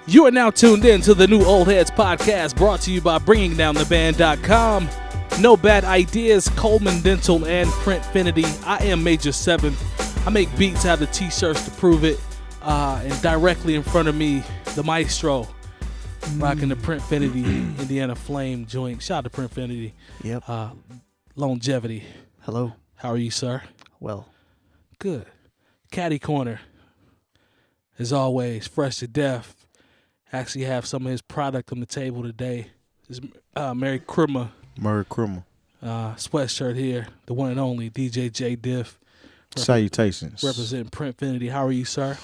You are now tuned in to the new Old Heads podcast, brought to you by BringingDownTheBand.com. No Bad Ideas, Coleman Dental, and Printfinity. I am Major 7. I make beats, I have the t-shirts to prove it. And directly in front of me, the maestro, rocking the Printfinity Indiana Flame joint. Shout out to Printfinity. Yep. Lonegevity. Hello. How are you, sir? Well. Good. Caddy Corner. As always, fresh to death. Actually have some of his product on the table today. This is Merry Christmas. Merry Christmas. Sweatshirt here. The one and only DJ Jay Diff. Salutations. Representing Printfinity. How are you, sir?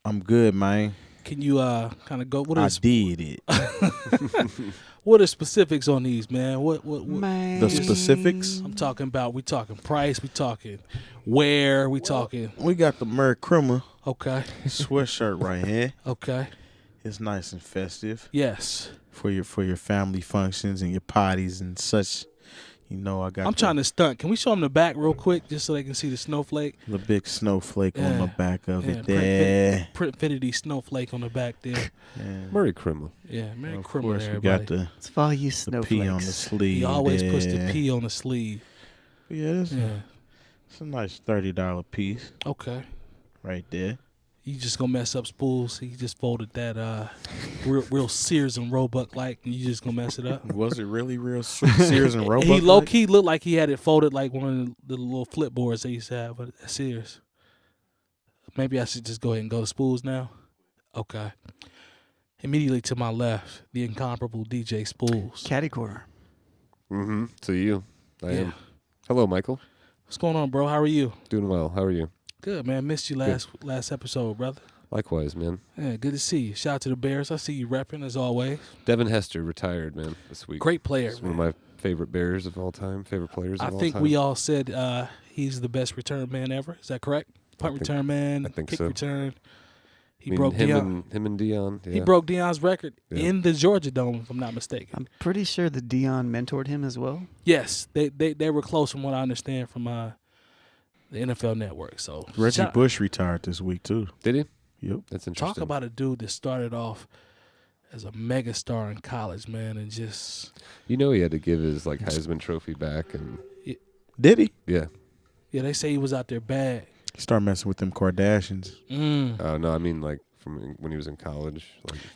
I'm good, man. Can you kind of go? I did it. What are specifics on these, man? What Man. The specifics? I'm talking about, we talking price, we talking where, we talking. We got the Merry Christmas Okay. sweatshirt right here. Okay. It's nice and festive Yes. for your family functions and your parties and such. You know, I got. I'm trying to stunt. Can we show them the back real quick just so they can see the snowflake? the big snowflake on the back of Yeah, it there. Printfinity snowflake on the back there. Yeah. Merry Christmas. Yeah, Merry Of Christmas, course, we everybody. got the It's for all you P snowflakes. on the sleeve. He always puts the there. P on the sleeve. Yeah, Yeah. it's a nice $30 piece Okay. right there. You just gonna mess up Spoolz. He just folded that real Sears and Roebuck like, and you just gonna mess it up. Was it really real Sears and Roebuck? He low key looked like he had it folded like one of the little flip boards they used to have at Sears. Maybe I should just go ahead and go to Spoolz now. Okay. Immediately to my left, the incomparable DJ Spoolz. Caddy corner. Mm-hmm. To you. I Yeah. am. Hello, Michael. What's going on, bro? How are you? Doing well. How are you? Good, man. Missed you last episode, brother. Likewise, man. Yeah, good to see you. Shout out to the Bears. I see you repping as always. Devin Hester retired, man, this week. Great player. He's one of my favorite Bears of all time, favorite players of all time. I think we all said he's the best return man ever. Is that correct? Punt return man, I think kick so. return. He I mean, broke him and Dion. Yeah. He broke Dion's record Yeah. in the Georgia Dome, if I'm not mistaken. I'm pretty sure that Dion mentored him as well. Yes, they were close from what I understand from the NFL Network. So Reggie Bush retired this week too. Did he? Yep. That's interesting. talk about a dude that started off as a megastar in college, man, and just You know he had to give his Heisman Trophy back, and Did he? yeah. they say he was out there bad. He started messing with them Kardashians. Oh no, I mean from when he was in college.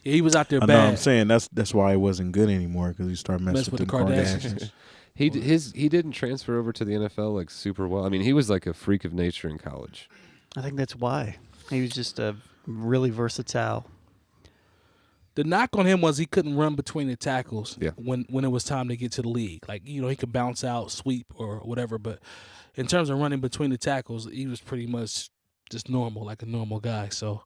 Yeah, he was out there I bad. know. I'm saying that's why it wasn't good anymore because he started messing with the them Kardashians. Kardashians. He didn't transfer over to the NFL super well. I mean, he was like a freak of nature in college. I think that's why. He was just a really versatile. The knock on him was he couldn't run between the tackles Yeah. when it was time to get to the league. Like, he could bounce out, sweep, or whatever, but in terms of running between the tackles, he was pretty much just normal, like a normal guy. So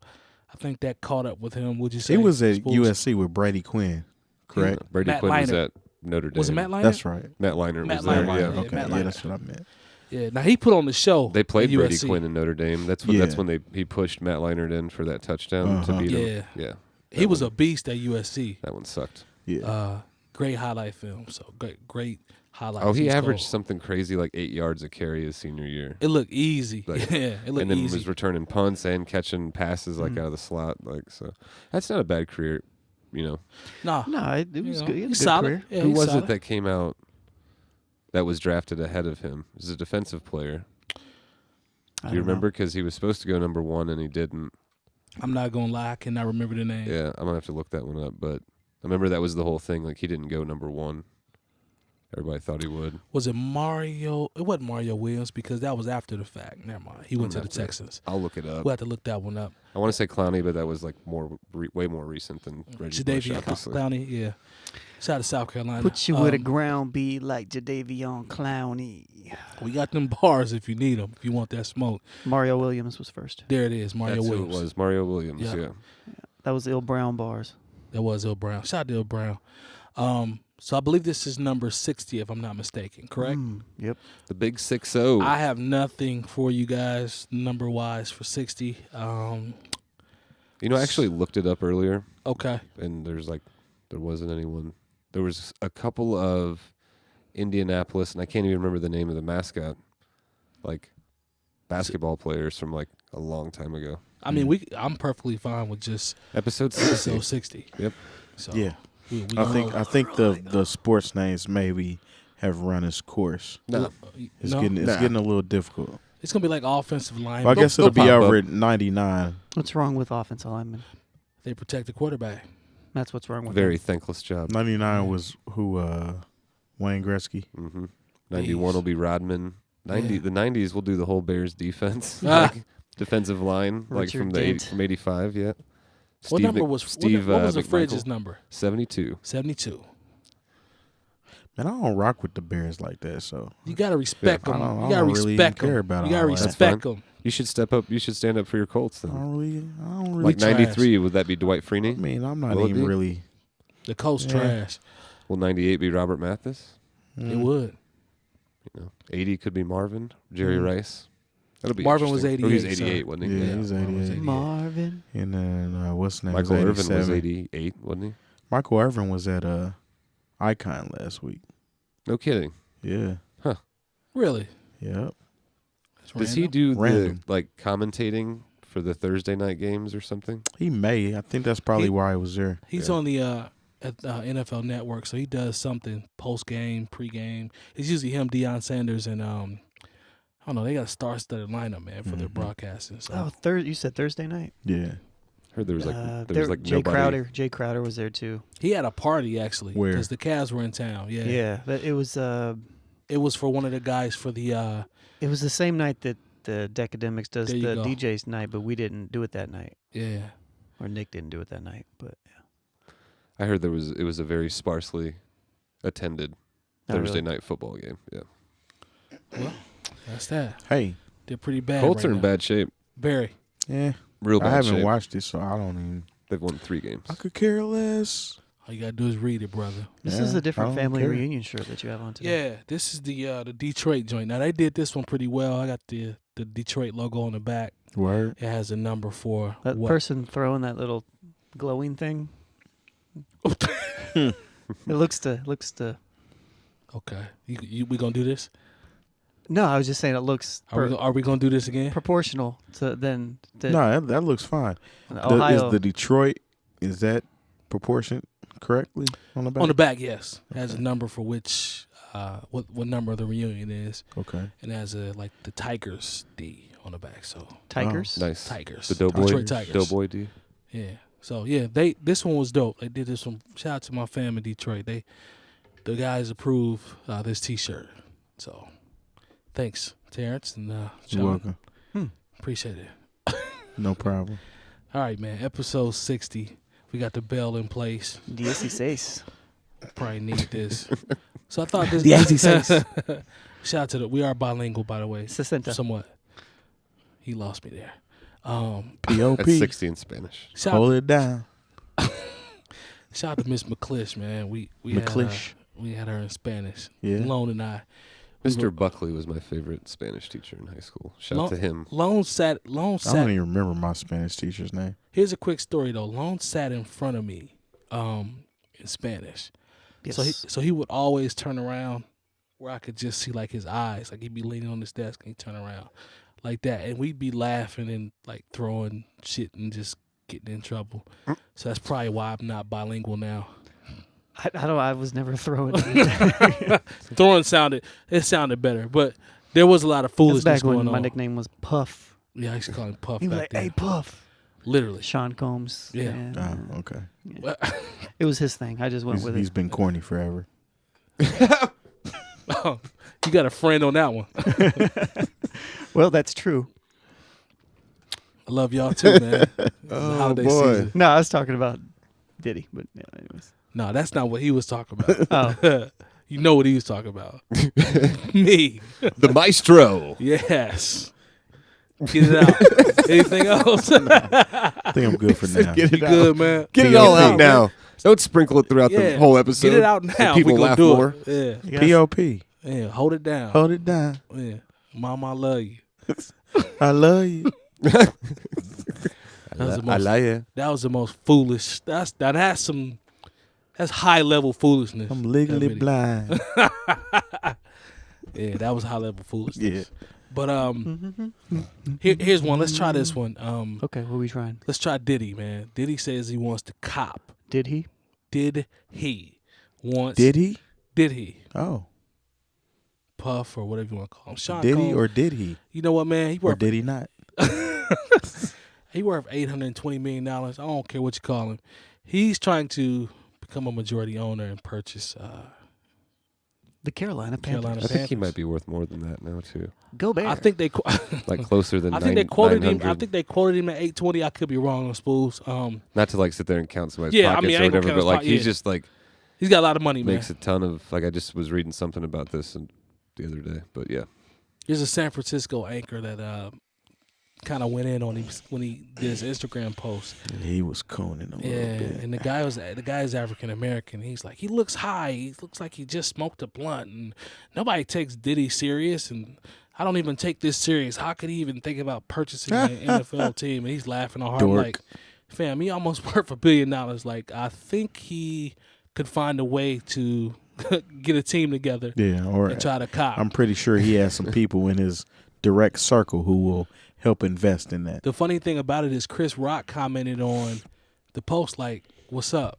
I think that caught up with him. Would you say He was at Spoolz? USC with Brady Quinn, correct? Yeah, Brady Matt Quinn was Leinart. at Notre Dame. Was it Matt Leinart? That's right. Matt Leinart Matt was there. Leinart, Yeah. yeah. Okay, Matt yeah, Leinart. that's what I meant. Yeah. Now he put on the show. They played at Brady USC. Quinn in Notre Dame. That's Yeah. when he pushed Matt Leinart in for that touchdown to Uh-huh. beat Yeah. him. Yeah. He was a beast at USC. That one sucked. Yeah. Great highlight film. So great highlights. Oh, he He's averaged cold. something crazy like 8 yards a carry his senior year. It looked easy. Like- yeah, it looked And then easy. was returning punts and catching passes out of the slot. So that's not a bad career, Nah, No, it was you know, good. He had a he's good solid. career. Yeah, Who he's was solid. it that came out that was drafted ahead of him? It was a defensive player. I Do you don't know. remember? Because he was supposed to go number 1 and he didn't. I'm not gonna lie, I cannot remember the name. Yeah, I'm gonna have to look that one up. But I remember that was the whole thing. Like he didn't go number 1. Everybody thought he would. Was it Mario? It wasn't Mario Williams because that was after the fact. Never mind. He went to the Have to- Texans. I'll look it up. We'll have to look that one up. I want to say Clowney, but that was like way more recent than Reggie Bush, Jadeveon obviously. Clowney, yeah. Shout out to South Carolina. Put you where the ground be like Jadeveon Clowney. We got them bars if you need them, if you want that smoke. Mario Williams was first. There it is, Mario That's Williams. who it was. Mario Williams, Yeah. yeah. That was Il Brown bars. That was Il Brown. Shout out to Il Brown. So I believe this is number 60, if I'm not mistaken, correct? Yep. The big 6-0. I have nothing for you guys number-wise for 60. I actually looked it up earlier, Okay. and there wasn't anyone. There was a couple of Indianapolis, and I can't even remember the name of the mascot, like basketball players from like a long time ago. I mean, I'm perfectly fine with just Episode 60. episode 60. Yep. So Yeah. we I think the sports names maybe have run its course. No. It's getting a little difficult. It's gonna be like offensive line. Well, I guess it'll be pop over up. at 99. What's wrong with offensive linemen? They protect the quarterback. That's what's wrong with Very them. thankless job. 99 was who? Wayne Gretzky. 91 will be Rodman. The 90s will do the whole Bears defense. Ah. Like defensive line, like Richard from Dent. from 85, yeah. What number was Steve, what was the McMichael? Fridge's number? 72. 72. Man, I don't rock with the Bears like that, so You gotta respect I them. don't- You I gotta don't really respect care them. about You gotta all that. respect That's them. You should step up. You should stand up for your Colts I then. don't really Like trash. 93, would that be Dwight I Freeney? mean, I'm not Will it even be? really. The Colts Yeah. trash. Will 98 be Robert Mathis? It would. 80 could be Marvin, Jerry Rice. That'll be Marvin was interesting. Oh, he was 88, 88, so- wasn't he? Yeah, he's Marvin was 88. Marvin. And then what's his name? Michael Irvin was 87. 88, wasn't he? Michael Irvin was at Icon last week. No kidding. Yeah. Really? Yep. That's Does he random. do Random. the commentating for the Thursday night games or something? He may. I think that's probably why he was there. He's Yeah. on the at NFL Network, so he does something post game, pre game. It's usually him, Deion Sanders, and I don't know. They got a star-studded lineup, man, for their broadcasting. So Oh, you said Thursday night. Yeah. Heard there was like Jay nobody. Jay Crowder was there too. he had a party actually Where? because the Cavs were in town. Yeah, Yeah, but it was It was for one of the guys for the. the same night that the Decademics does There you the go. DJ's night, but we didn't do it that night, Yeah. or Nick didn't do it that night. But I heard it was a very sparsely attended Oh, Thursday really? night football game. Yeah. Well, that's that. Hey. They're pretty bad. Colts right are in now. bad shape. Very. Yeah. Real bad I haven't shape. watched it, so I don't even. They've won 3 games. I could care less. All you gotta do is read it, brother. this Yeah, is a I different don't family care. reunion shirt that you have on today. Yeah, this is the Detroit joint. Now they did this one pretty well. I got the Detroit logo on the back. Word. It has a number for That what? person throwing that little glowing thing. It looks to. Okay, we gonna do this? No, I was just saying it looks Are we gonna do this again? proportional to then. To No, that looks fine. Ohio. Is the Detroit, is that proportioned correctly on the back? On the back, yes. It has a number for which what number the reunion is, Okay. and it has like the Tigers D on the back. So Tigers. Nice. Tigers, The Doughboy. Detroit Tigers. Doughboy D. Yeah. So yeah, this one was dope. They did this one. Shout out to my fam in Detroit. The guys approved this T-shirt. So thanks, Terrence and You're John. welcome. Appreciate it. No problem. All right, man. Episode 60. We got the bell in place. 16. Probably need this. So I thought this. 16. Shout out to we are bilingual, by the way. 60. Somewhat. He lost me there. P.O.P. That's 60 in Spanish. Shout Hold it down. out to Miss McClish, man. We McClish. had her in Spanish. Yeah. Lone and I. Mr. Buckley was my favorite Spanish teacher in high school. Shout out to him. Lone sat. I don't even remember my Spanish teacher's name. Here's a quick story though. Lone sat in front of me, in Spanish. Yes. So he would always turn around where I could just see like his eyes. Like he'd be leaning on his desk and he'd turn around like that, and we'd be laughing and like throwing shit and just getting in trouble. So that's probably why I'm not bilingual now. I don't. I was never throwing. Throwing sounded better, but there was a lot of That's foolishness back when going my on. nickname was Puff. Yeah, I used to call him Puff He was back like, then. "Hey, Puff." Literally. Sean Combs. Yeah. and, Okay. It was his thing. I just went with He's it. been corny forever. Oh, you got a friend on that one. Well, that's true. I love y'all too, man. It's the holiday season. No, I was talking about Diddy, but yeah, anyways. No, that's not what he was talking about. Oh, You know what he was talking about. Me. The Maestro. Yes. Get it out. Anything else? You I think I'm good for now. Get it good, man? Get it all out now. Don't sprinkle it throughout the whole episode. Get it out so now. people we gonna laugh do more. it. Yeah. P.O.P. Yeah. Hold it down. Hold it down. Yeah. Mama, I love you. I love you. That was the I most, lie you. that was the most foolish. That's high level foolishness. I'm legally That video. blind. Yeah, that was high level foolishness. But here's one. Let's try this one. Okay, what are we trying? Let's try Diddy, man. Diddy says he wants to cop. Did he? Did he? Did he? Did he? Oh. Puff or whatever you want to call him. Sean Did Cole, he or did he? You know what, man? He Or worth did he not? he worth $820 million. I don't care what you call him. He's trying to become a majority owner and purchase The Carolina Panthers. Carolina I think he Panthers. might be worth more than that now too. Go Bears. I think they Like closer than. I think they quoted him. 900. I think they quoted him at 820. I could be wrong on Spoolz. Not to like sit there and count somebody's Yeah, I pockets mean, I or ain't gonna whatever, count but his like pocket, he's yeah. just like He's got a lot of money, man. makes a ton of like. I just was reading something about this the other day, but yeah. There's a San Francisco anchor that kind of went in on him when he did his Instagram post. He was cooning a little bit. And the guy is African American. He's like, he looks high. He looks like he just smoked a blunt, and nobody takes Diddy serious. And I don't even take this serious. How could he even think about purchasing an NFL team? And he's laughing all hard. I'm Dork. like, fam, he almost worth $1 billion. Like, I think he could find a way to get a team together Yeah, or and try to cop. I'm pretty sure he has some people in his direct circle who will help invest in that. The funny thing about it is Chris Rock commented on the post like, "What's up?"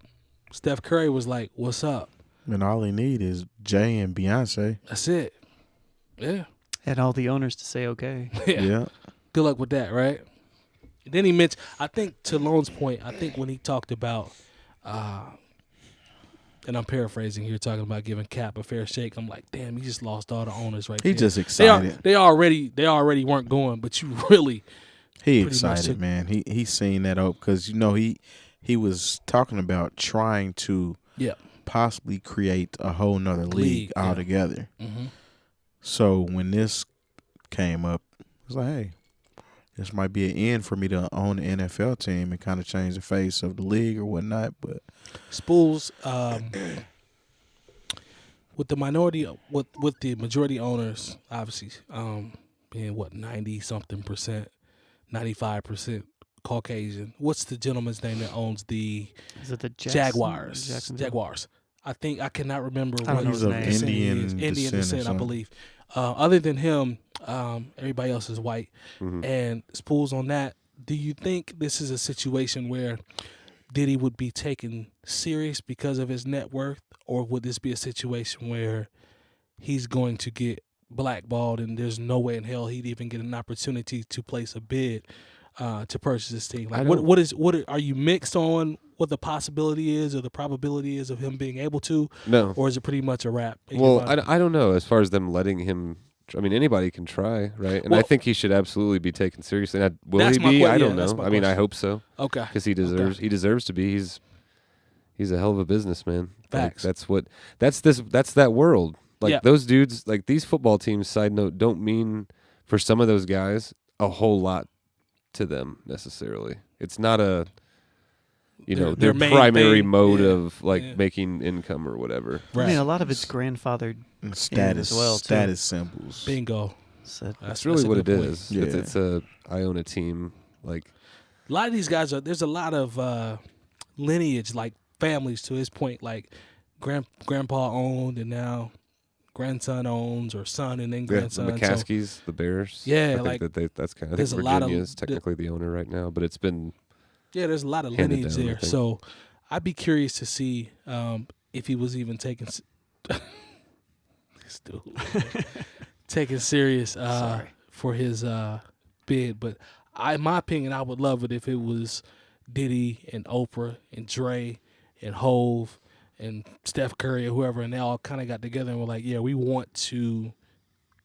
Steph Curry was like, "What's up?" And all he need is Jay and Beyonce. That's it. Yeah. And all the owners to say okay. Yeah. Good luck with that, right? Then he mentioned, I think to Lone's point, I think when he talked about, and I'm paraphrasing here, talking about giving Cap a fair shake, I'm like, damn, he just lost all the owners right He there. just excited. They already weren't going, but you really. He pretty much excited, took- man. He's seen that up because he was talking about trying to Yeah. possibly create a whole nother league yeah. altogether. Mm-hmm. So when this came up, I was like, hey, this might be an end for me to own an NFL team and kind of change the face of the league or whatnot. But Spoolz, with the majority owners, obviously, being 90-something%, 95% Caucasian. What's the gentleman's name that owns the Is it the Jaguars? Jacksonville? Jaguars. I think I cannot remember I don't what know his his descent name. is. Indian Indian descent or descent, I something. believe. Other than him, everybody else is white. Mhm. And Spoolz on that. Do you think this is a situation where Diddy would be taken serious because of his net worth, or would this be a situation where he's going to get blackballed and there's no way in hell he'd even get an opportunity to place a bid to purchase this team? Like, what are you mixed on what the possibility is or the probability is of him being able to, No. or is it pretty much a wrap? in your Well, mind? I don't know as far as them letting him. I mean, anybody can try, right? And Well- I think he should absolutely be taken seriously. Now, will That's he my be? que- I don't yeah, that's know. my I mean, I question. hope so Okay. because he deserves to be. He's a hell of a businessman. Facts. Like, that's that world. Like Yeah. those dudes, like these football teams. Side note, don't mean for some of those guys a whole lot to them necessarily. It's not a Their their main primary thing. mode Yeah. of like Yeah. making income or whatever. I mean, a lot of it's grandfathered. And status as well, too. status symbols. Bingo. So That's really what a it good point. is. Yeah. It's I own a team. Like A lot of these guys there's a lot of lineage, like families to his point, like grandpa owned and now grandson owns, or son and then the grandson. So McCaskies, the Bears. Yeah, I like, think that's kind of. I there's think a lot of- Virginia is technically the owner right now, but it's been. there's a lot of Handed lineage down, I there. think. So I'd be curious to see if he was even taken taken serious for his bid. But in my opinion, I would love it if it was Diddy and Oprah and Dre and Hove and Steph Curry or whoever, and they all kind of got together and were like, yeah, we want to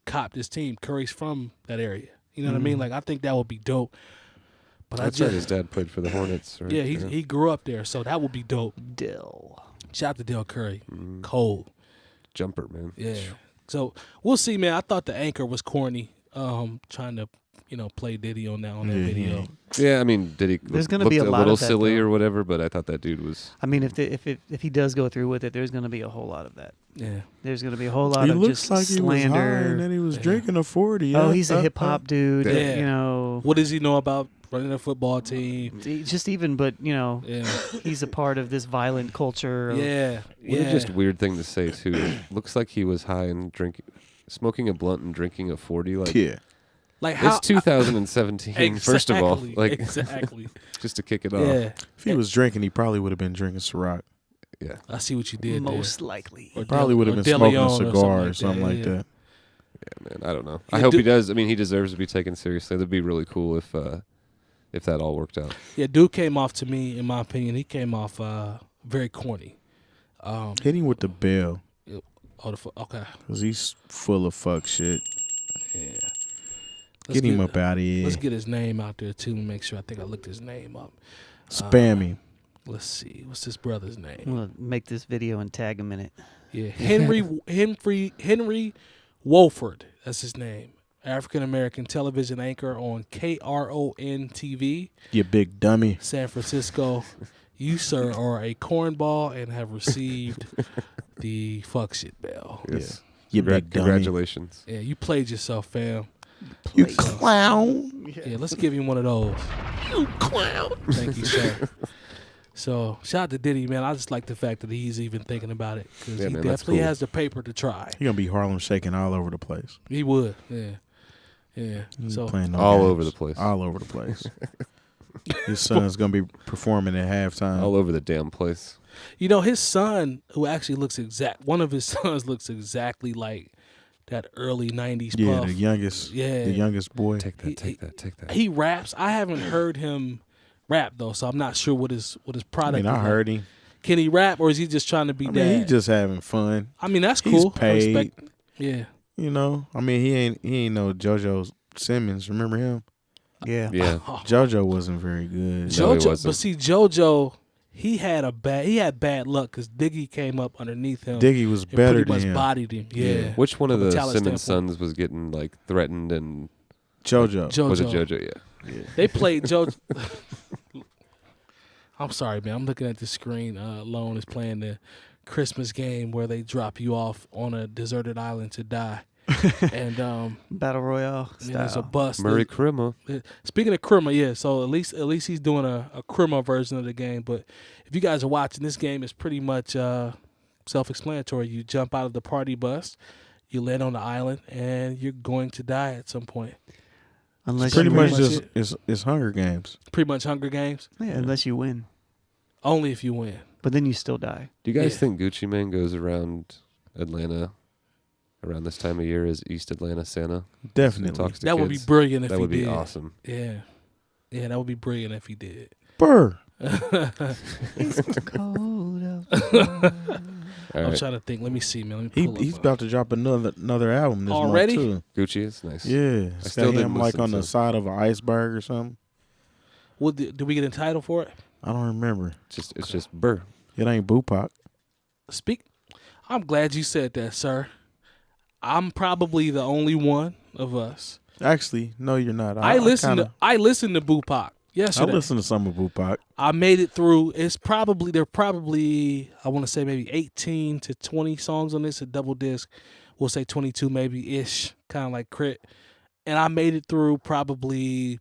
cop this team. Curry's from that area. You know what I mean? Like, I think that would be dope. But That's right. His dad played for the Hornets. Right? yeah, he grew up there, so that would be dope. Dill. Shout out to Dale Curry. Mm, Cold. jumper, man. Yeah. So we'll see, man. I thought the anchor was corny, trying to, play Diddy on that video. Yeah, I mean, did he There's gonna looked be a lot little of that, silly though. or whatever? But I thought that dude was. I mean, if he does go through with it, there's going to be a whole lot of that. Yeah. There's going to be a whole lot He of looks just like he was high slander. and then he was Yeah. drinking a 40. Oh, he's a hip hop dude. Yeah. What does he know about running a football team? Just even, but Yeah. he's a part of this violent culture. Of, Yeah. What a just weird thing to say too. Looks like he was high and smoking a blunt and drinking a 40. Like, Yeah. Like how It's 2017. First of all, like exactly. just to kick it off. Yeah, If he was drinking, he probably would have been drinking Ciroc. Yeah. I see what you did. Most likely. Or Probably would have been smoking a cigar or something like that. Yeah, man. I don't know. Yeah, I hope he does. I mean, he deserves to be taken seriously. That'd be really cool if that all worked out. Yeah, dude came off to me, in my opinion, he came off very corny. Hit him with the bell. Okay. Because he's full of fuck shit. Yeah. Get him up out of here. Let's get his name out there, too, and make sure. I think I looked his name up. Spam him. Let's see. What's this brother's name? I'm gonna make this video and tag him in it. Yeah, Henry Wolford. That's his name. African American television anchor on KRON TV. You big dummy. San Francisco. You, sir, are a cornball and have received the fuck shit bell. Yes. You big dummy. Congratulations. Yeah, you played yourself, fam. You clown. Yeah, let's give him one of those. You clown. Thank you, sir. So, shout out to Diddy, man. I just like the fact that he's even thinking about it because Yeah, he man, that's definitely cool. has the paper to try. He gonna be Harlem shaking all over the place. He would, yeah. Yeah. He's So, playing no All games. over the place. All over the place. His son's gonna be performing at halftime. All over the damn place. you know, his son, who actually looks one of his sons looks exactly like that early 90s Yeah, Puff. the youngest. Yeah. The youngest boy. Take that. He raps. I haven't heard him rap, though, so I'm not sure what his I product mean, is I like. heard him. Can he rap, or is he just trying to be I dad? mean, he just having fun. I mean, that's he's cool. I paid. respect. Yeah. You know, I mean, he ain't no JoJo Simmons. Remember him? Yeah. Yeah. JoJo wasn't very good. No, he JoJo, wasn't. but see, JoJo, he had bad luck because Diggy came up underneath him. Diggy was and better pretty than much him. bodied him. Yeah. Which one of From a the talent Simmons standpoint. sons was getting like threatened and JoJo. JoJo. was it JoJo? Yeah. They played JoJo. I'm sorry, man. I'm looking at the screen. Lone is playing the Christmas game where they drop you off on a deserted island to die. And Battle Royale there's a style. bus. Murray Crimma. Speaking of Crimma, yeah. So at least he's doing a Crimma version of the game. But if you guys are watching, this game is pretty much self-explanatory. You jump out of the party bus, you land on the island, and you're going to die at some point. Unless Pretty you much win. just it's Hunger Games. Pretty much Hunger Games. Yeah, unless you win. Only if you win. But then you still die. Do you guys Yeah. think Gucci Mane goes around Atlanta around this time of year as East Atlanta Santa? Definitely. Talks to That would be kids? brilliant if That he would be did. awesome. Yeah. Yeah, that would be brilliant if he did. Burr. It's cold out. All I'm right. trying to think. Let me see, man. Let me pull He's up. about to drop another album this Already? month too. Gucci is nice. Yeah, it's still got didn't him like listen on the to- side of an iceberg or something. Did we get a title for it? I don't remember. It's just Burr. It ain't Boopac. I'm glad you said that, sir. I'm probably the only one of us. Actually, no, you're not. I listened kinda- to Boopac I yesterday. listened to some of Boopac. I made it through. They're probably I want to say maybe 18 to 20 songs on this, a double disc. We'll say 22 maybe ish, kind of like Crit. And I made it through probably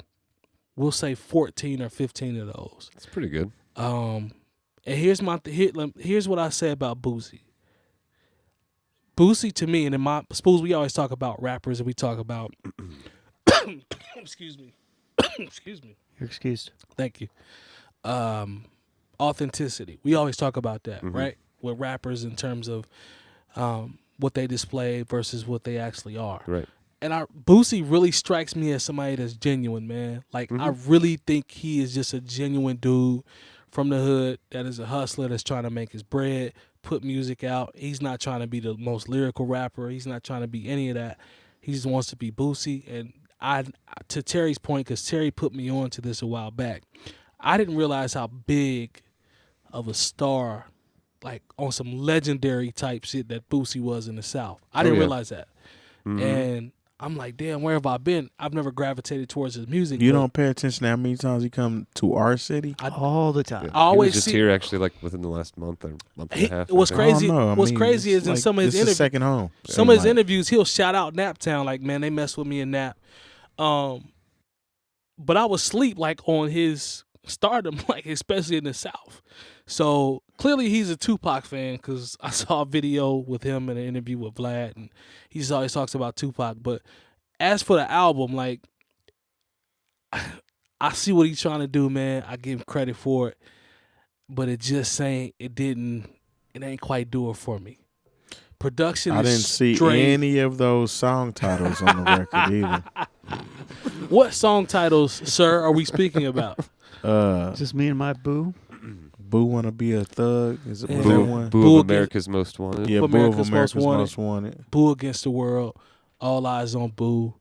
we'll say 14 or 15 of those. It's pretty good. And here's what I say about Boosie. Boosie to me, and in my Spoolz, we always talk about rappers and we talk about excuse me. Excuse me. You're excused. Thank you. Authenticity. We always talk about that, Mhm. right? With rappers in terms of what they display versus what they actually are. Right. And Boosie really strikes me as somebody that's genuine, man. Like, I really think he is just a genuine dude from the hood that is a hustler that's trying to make his bread, put music out. He's not trying to be the most lyrical rapper. He's not trying to be any of that. He just wants to be Boosie. And to Terry's point, because Terry put me on to this a while back, I didn't realize how big of a star, like on some legendary type shit that Boosie was in the South. I didn't yeah. realize that. And I'm like, damn, where have I been? I've never gravitated towards his music. You but don't pay attention to how many times he come to our city. All the time. Yeah. I always he was just see- here actually like within the last month or month and a half. I what's think. crazy- I don't know. I what's mean, crazy it's is in some of his this is interviews- second home. Some of his Like, interviews, he'll shout out Naptown, like, man, they messed with me in Nap. But I was asleep, like, on his stardom, like, especially in the South. So clearly he's a Tupac fan because I saw a video with him in an interview with Vlad, and he just always talks about Tupac. But as for the album, like, I see what he's trying to do, man. I give him credit for it, but it just ain't. It ain't quite do it for me. Production. I didn't see any of those song titles on the record either. What song titles, sir, are we speaking about? Just me and my boo. Boo wanna be a thug? Is it Yeah. was that one? Boo of America's Most Wanted. Yeah, Boo of America's Most Wanted. Boo Against the World. All Eyes on Boo.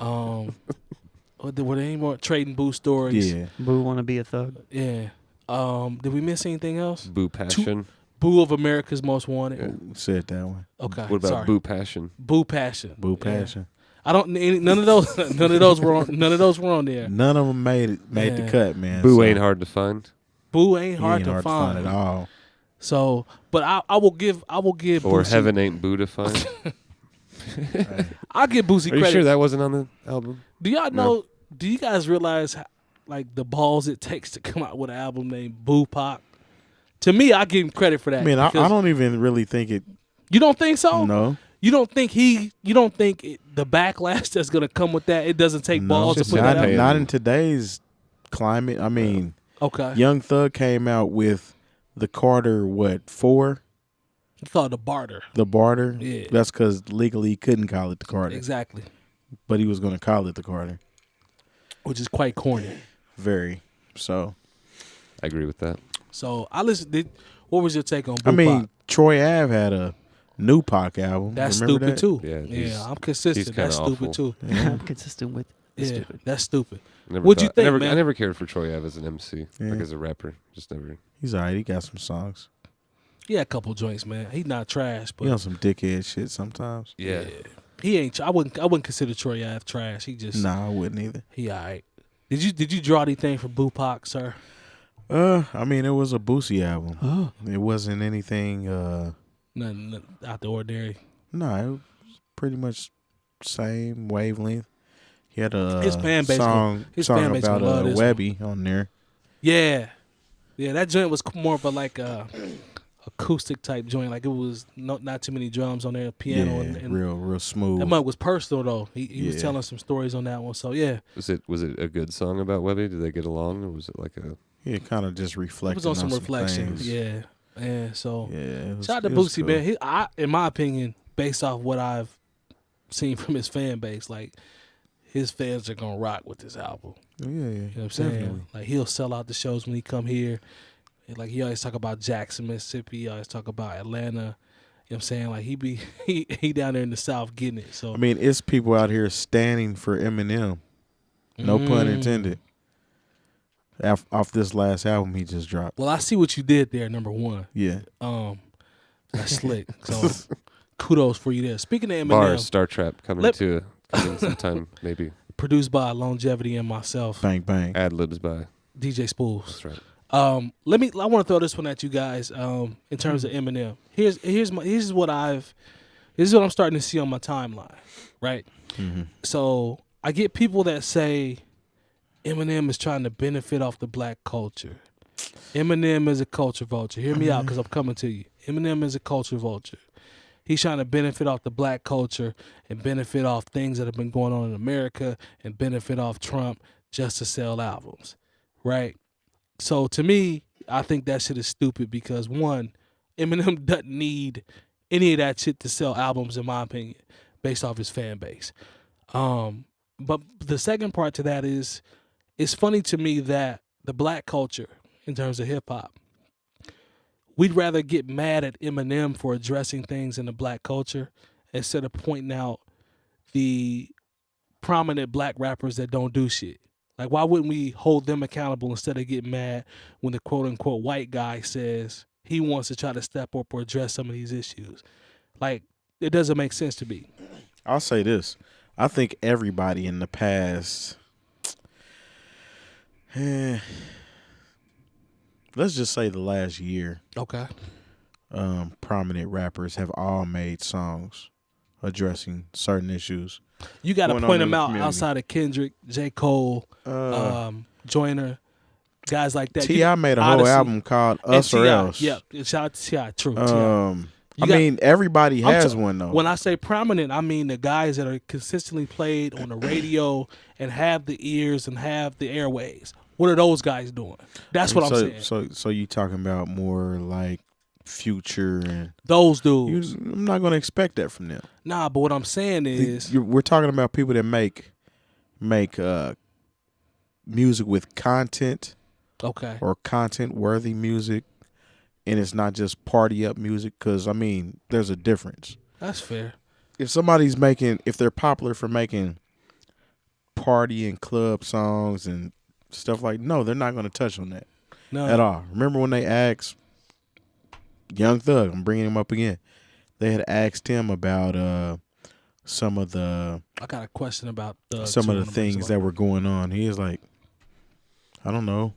Were there any more Trading Boo stories? Yeah. Boo wanna be a thug. Yeah. Did we miss anything else? Boo Passion. Boo of America's Most Wanted. Ooh, said that one. Okay. What about sorry. Boo Passion? Boo Passion. Boo Yeah. Passion. I don't. None of those. None of those were on. None of those were on there. None of them made Yeah. the cut, man. Boo so ain't hard to find. Boo ain't he hard ain't to find at all. So, but I will give. I will give. Or Boosie, Heaven Ain't Boo to find. I'll give Boosie Are you credit. sure that wasn't on the album? Do y'all know? Do you guys realize like the balls it takes to come out with an album named Boopac? To me, I give him credit for that. I mean, I because- don't even really think it. You don't think so? No. You don't think You don't think the backlash that's gonna come with that? It doesn't take balls to just put that not, out. not in today's climate. I mean, Okay. Young Thug came out with the Carter 4, You call it the barter. the Barter. Yeah. That's because legally he couldn't call it the Carter, Exactly. but he was going to call it the Carter. Which is quite corny. Very. So I agree with that. So I listened. What was your take on Boopac? I mean, Troy Ave had a new Pac album. That's Remember stupid that? too. Yeah, I'm consistent. kinda That's stupid awful. too. I'm consistent with. It's Yeah, stupid. that's stupid. Never What'd you thought- think, I never, man? I never cared for Troy Ave as an MC, Yeah. like as a rapper. Just never. He's all right. He got some songs. He had a couple joints, man. He's not trash, but He on some dickhead shit sometimes. Yeah. he ain't. I wouldn't consider Troy Ave trash. He just Nah, I wouldn't either. he alright. Did you draw anything from Boopac, sir? I mean, it was a Boosie album. Oh, It wasn't anything. nothing out the ordinary. No, it was pretty much same wavelength. He had a His fan base song fan base about gonna love this one. Webby on there. Yeah, that joint was more of a like a acoustic type joint. Like it was not too many drums on there, piano, Yeah, and real smooth. that mug was personal though. He was Yeah. telling some stories on that one. So yeah, Was it a good song about Webby? Did they get along, or was it like a? Yeah, kind of just it reflecting was on some reflection. things. Yeah, and so Yeah. It was, shout out to it was Boosie, cool. man. In my opinion, based off what I've seen from his fan base, like his fans are gonna rock with this album. Yeah, You know what I'm saying? definitely. Like he'll sell out the shows when he come here. And, like he always talk about Jackson, Mississippi. He always talk about Atlanta. You know what I'm saying? Like he down there in the South getting it. So I mean, it's people out here standing for Eminem. No pun intended. Off this last album he just dropped. Well, I see what you did there. Number one, Yeah. that's slick. So kudos for you there. Speaking of Eminem, Bars, Star Trap coming Let- sometime, maybe. produced by Lonegevity and myself, Bang bang. Ad libs by. DJ Spoolz. That's right. I want to throw this one at you guys. In terms of Eminem, here's what I'm starting to see on my timeline, right? Mm-hmm. So I get people that say Eminem is trying to benefit off the black culture. Eminem is a culture vulture. Hear me out, because I'm coming to you. Eminem is a culture vulture. He's trying to benefit off the black culture and benefit off things that have been going on in America and benefit off Trump just to sell albums, right? So to me, I think that shit is stupid because one, Eminem doesn't need any of that shit to sell albums, in my opinion, based off his fan base. But the second part to that is, it's funny to me that the black culture, in terms of hip hop, we'd rather get mad at Eminem for addressing things in the black culture instead of pointing out the prominent black rappers that don't do shit. Like, why wouldn't we hold them accountable instead of getting mad when the quote-unquote white guy says he wants to try to step up or address some of these issues? Like, it doesn't make sense to me. I'll say this. I think everybody in the past, let's just say the last year, Okay. prominent rappers have all made songs addressing certain issues. You got to Going on point in them the out community. outside of Kendrick, J. Cole, Joyner, guys like that. T.I. made a whole Odyssey. album called And Us or T.I. Else. Yep. Shout out to T.I. True. T.I. Everybody has one though. When I say prominent, I mean the guys that are consistently played on the radio and have the ears and have the airwaves. What are those guys doing? That's what I'm saying. So you talking about more like Future and those dudes? I'm not going to expect that from them. Nah, but what I'm saying is we're talking about people that make music with content, or content worthy music, and it's not just party up music. Because there's a difference. That's fair. If they're popular for making party and club songs and stuff no, they're not going to touch on that at all. Remember when they asked Young Thug, I'm bringing him up again, they had asked him about some of the I got a question about some of the things that were going on. He was like, I don't know.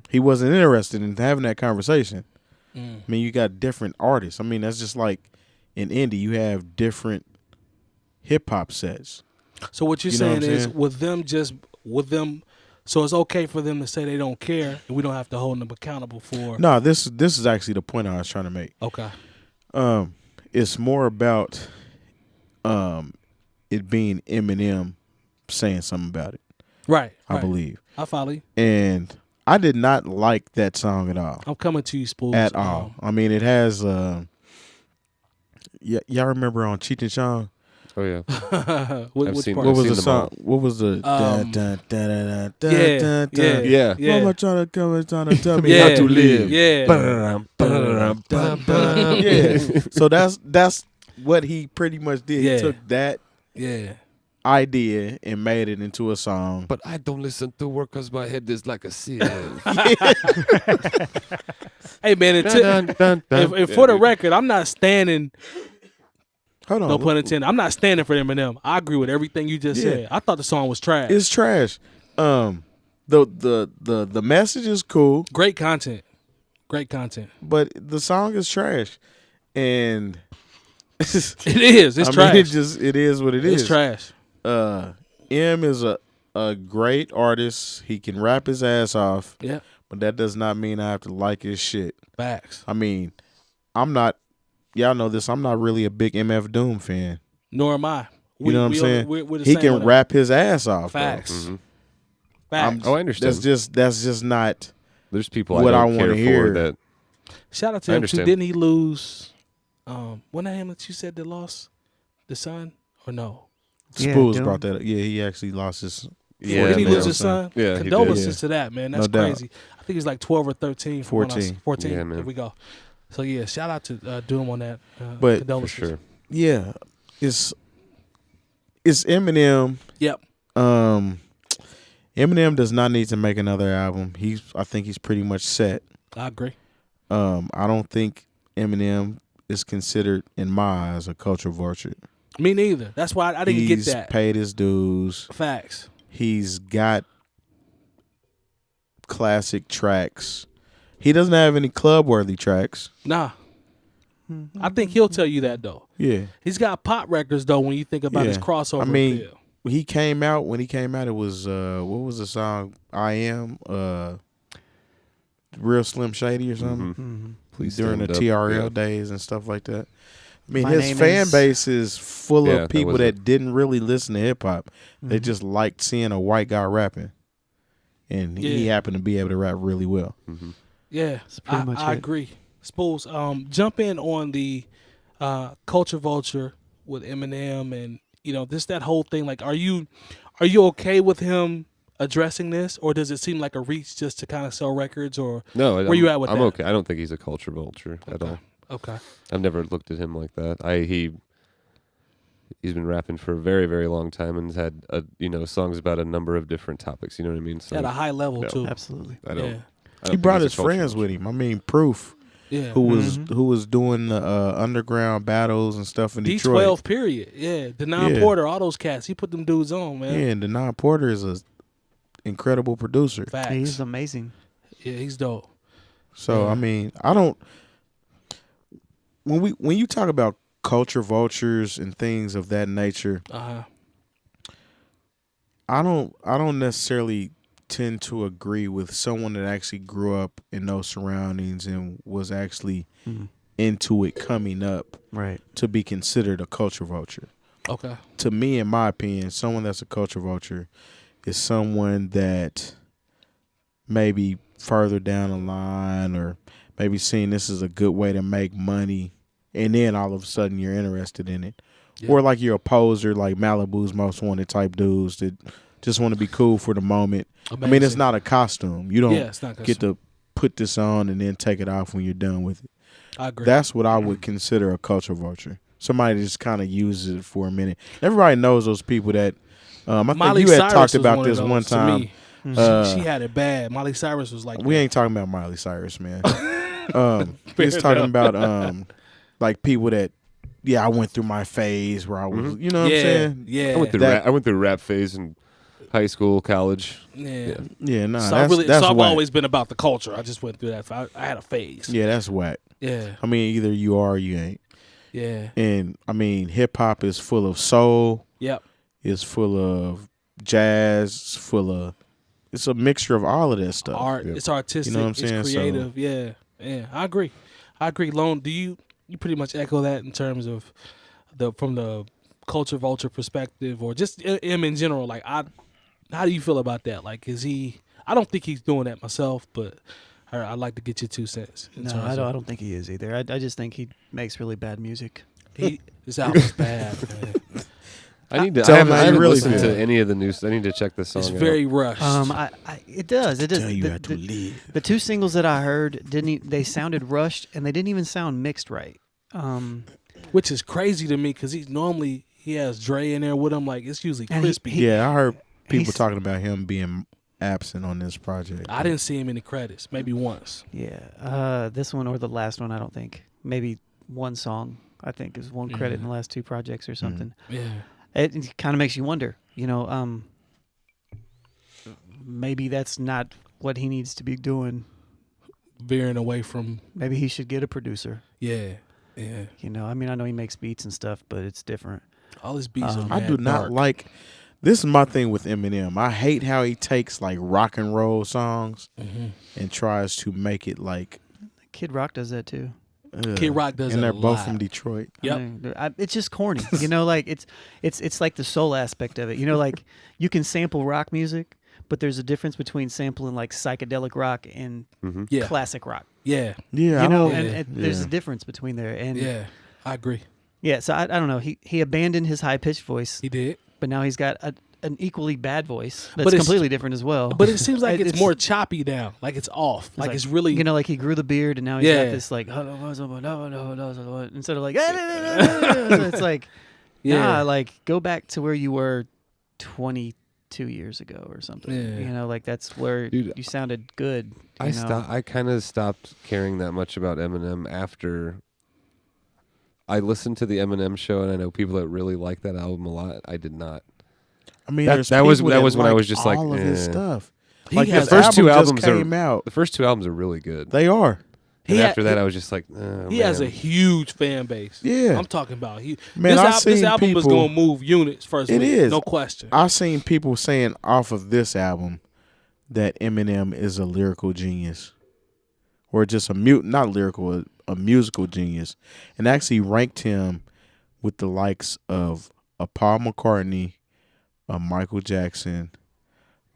He wasn't interested in having that conversation. You got different artists. That's just like in indie, you have different hip hop sets. So what you're saying is with them, so it's okay for them to say they don't care, and we don't have to hold them accountable for. No, this is actually the point I was trying to make. Okay. It's more about it being Eminem saying something about it. Right. I believe. I follow you. And I did not like that song at all. I'm coming to you, Spoolz. At all. It has y'all remember on 𝐀𝐁𝐎𝐃? Oh yeah. I've seen, what I've was seen the song? all. What was the Yeah. Mama trying to come and trying to tell me Yeah. how to live. Yeah. Yeah. So that's what he pretty much did. Yeah. He took that idea and made it into a song. But I don't listen to work because my head is like a sieve. Hey man, if for the record, I'm not standing. Hold on. No pun intended. I'm not standing for Eminem. I agree with everything you just said. I thought the song was trash. It's trash. The message is cool. Great content. But the song is trash. And it is. It's trash. It is what it is. It's trash. M is a great artist. He can rap his ass off. Yeah. But that does not mean I have to like his shit. Facts. I'm not. Y'all know this. I'm not really a big MF Doom fan. Nor am I. You know what I'm saying? We're the he same can rap his ass off. Facts. Mm-hmm. Facts. I understand. That's just not. There's people what I I don't want to care hear. for that. Shout out to him too. Didn't he lose? Wasn't that him that you said that lost the son or no? Spoolz brought that up. Yeah, he actually lost his. Yeah, didn't he lose his son? Yeah, condolences to that, man. That's crazy. I think he's like 12 or 13. 14. 14. Yeah, man. There we go. So yeah, shout out to Doom on that. But condolences. For sure. Yeah, it's Eminem. Yep. Eminem does not need to make another album. I think he's pretty much set. I agree. I don't think Eminem is considered, in my eyes, a cultural vulture. Me neither. That's why I didn't get that. He's paid his dues. Facts. He's got classic tracks. He doesn't have any club-worthy tracks. Nah. I think he'll tell you that, though. Yeah. He's got pop records, though, when you think about his crossover appeal. When he came out, it was, what was the song? I Am, Real Slim Shady or something? Mm-hmm. Please during the TRL days and stuff like that. His fan base is full of people that didn't really listen to hip-hop. Mm-hmm. They just liked seeing a white guy rapping. And he happened to be able to rap really well. Mm-hmm. Yeah, I agree. Spoolz, jump in on the culture vulture with Eminem and that whole thing. Like, are you okay with him addressing this, or does it seem like a reach just to kind of sell records? Or no, where you at with that? I'm okay. I don't think he's a culture vulture at all. Okay, I've never looked at him like that. He's been rapping for a very, very long time and has had songs about a number of different topics. You know what I mean? So, at a high level too. Absolutely. I don't. He brought his friends with him. Proof. Yeah. Who was doing the underground battles and stuff in Detroit. D12 Yeah. Denon Porter, all those cats. He put them dudes on, man. Yeah, and Denon Porter is an incredible producer. Facts. He's amazing. Yeah, he's dope. So I don't. When you talk about culture vultures and things of that nature, I don't necessarily tend to agree with someone that actually grew up in those surroundings and was actually into it coming up Right. to be considered a culture vulture. Okay. To me, in my opinion, someone that's a culture vulture is someone that maybe further down the line or maybe seeing this is a good way to make money, and then all of a sudden you're interested in it. Yeah. Or like you're a poser, like Malibu's Most Wanted type dudes that just want to be cool for the moment. Amazing. I mean, it's not a costume. You don't it's not get to put this on and then take it off when you're done with it. I agree. That's what I would consider a culture vulture. Somebody just kind of uses it for a minute. Everybody knows those people that. I think Miley you had Cyrus talked was about one this of those one to time. me. Uh, She had it bad. Miley Cyrus was like, We that. ain't talking about Miley Cyrus, man. We're just talking about like people that, I went through my phase where I was, you know what I'm saying? Yeah. I went through rap phase in high school, college. Yeah. Yeah, nah, So that's I've whack. always been about the culture. I just went through that. I had a phase. Yeah, that's whack. Yeah. I mean, either you are or you ain't. Yeah. And I mean, hip hop is full of soul. Yep. It's full of jazz. It's a mixture of all of that stuff. Art. Yep. It's artistic. You know what I'm it's saying? creative. Yeah. I agree. Lone, do you pretty much echo that in terms of from the culture vulture perspective, or just him in general? Like, how do you feel about that? Like, is he? I don't think he's doing that myself, but I'd like to get your 2 cents. No, I don't think he is either. I just think he makes really bad music. His album's bad, man. I need to. Tell I haven't, me I haven't really listened good. to any of the news. I need to check this song It's out. very rushed. It does. It does. Tell you how to live. The 2 singles that I heard they sounded rushed, and they didn't even sound mixed right. Which is crazy to me because he has Dre in there with him. Like, it's usually And crispy. Yeah, I heard people he's- talking about him being absent on this project. I didn't see him in the credits. Maybe once. Yeah. This one or the last one, I don't think. Maybe one song, I think, is one credit in the last 2 projects or something. Yeah. It kind of makes you wonder, maybe that's not what he needs to be doing. Veering away from. Maybe he should get a producer. Yeah. I mean, I know he makes beats and stuff, but it's different. All his beats are I mad do not dark. like. This is my thing with Eminem. I hate how he takes like rock and roll songs and tries to make it like. Kid Rock does that too. Kid Rock does and that they're a both lot. from Detroit. Yep. I mean, it's just corny. Like it's like the soul aspect of it. Like you can sample rock music, but there's a difference between sampling like psychedelic rock and Yeah. classic rock. Yeah. Yeah, And there's a difference between there. And Yeah. I agree. yeah, so I don't know. He abandoned his high pitched voice, He did. but now he's got an equally bad voice But that's it's- completely different as well. But it seems like it's It's- more choppy now. Like it's off. Like it's really. like he grew the beard and now he's Yeah. got this like instead of like it's like Yeah. like go back to where you were 22 years ago or something. Yeah. Like that's where Dude, you sounded good. I kind of stopped caring that much about Eminem after I listened to the Eminem show, and I know people that really like that album a lot. I did not. I mean, That- there's that was- people that was when I like was just like, all of his eh. stuff. He Like has the first two albums are- came out. The first 2 albums are really good. They are. And He after ha- that, I was just like, oh, He has a man. huge fan base. Yeah. I'm talking about. Man, this seen album is people- going to move units first. It week, is. no question. I've seen people saying off of this album that Eminem is a lyrical genius, or just not lyrical, a musical genius, and actually ranked him with the likes of a Paul McCartney, a Michael Jackson.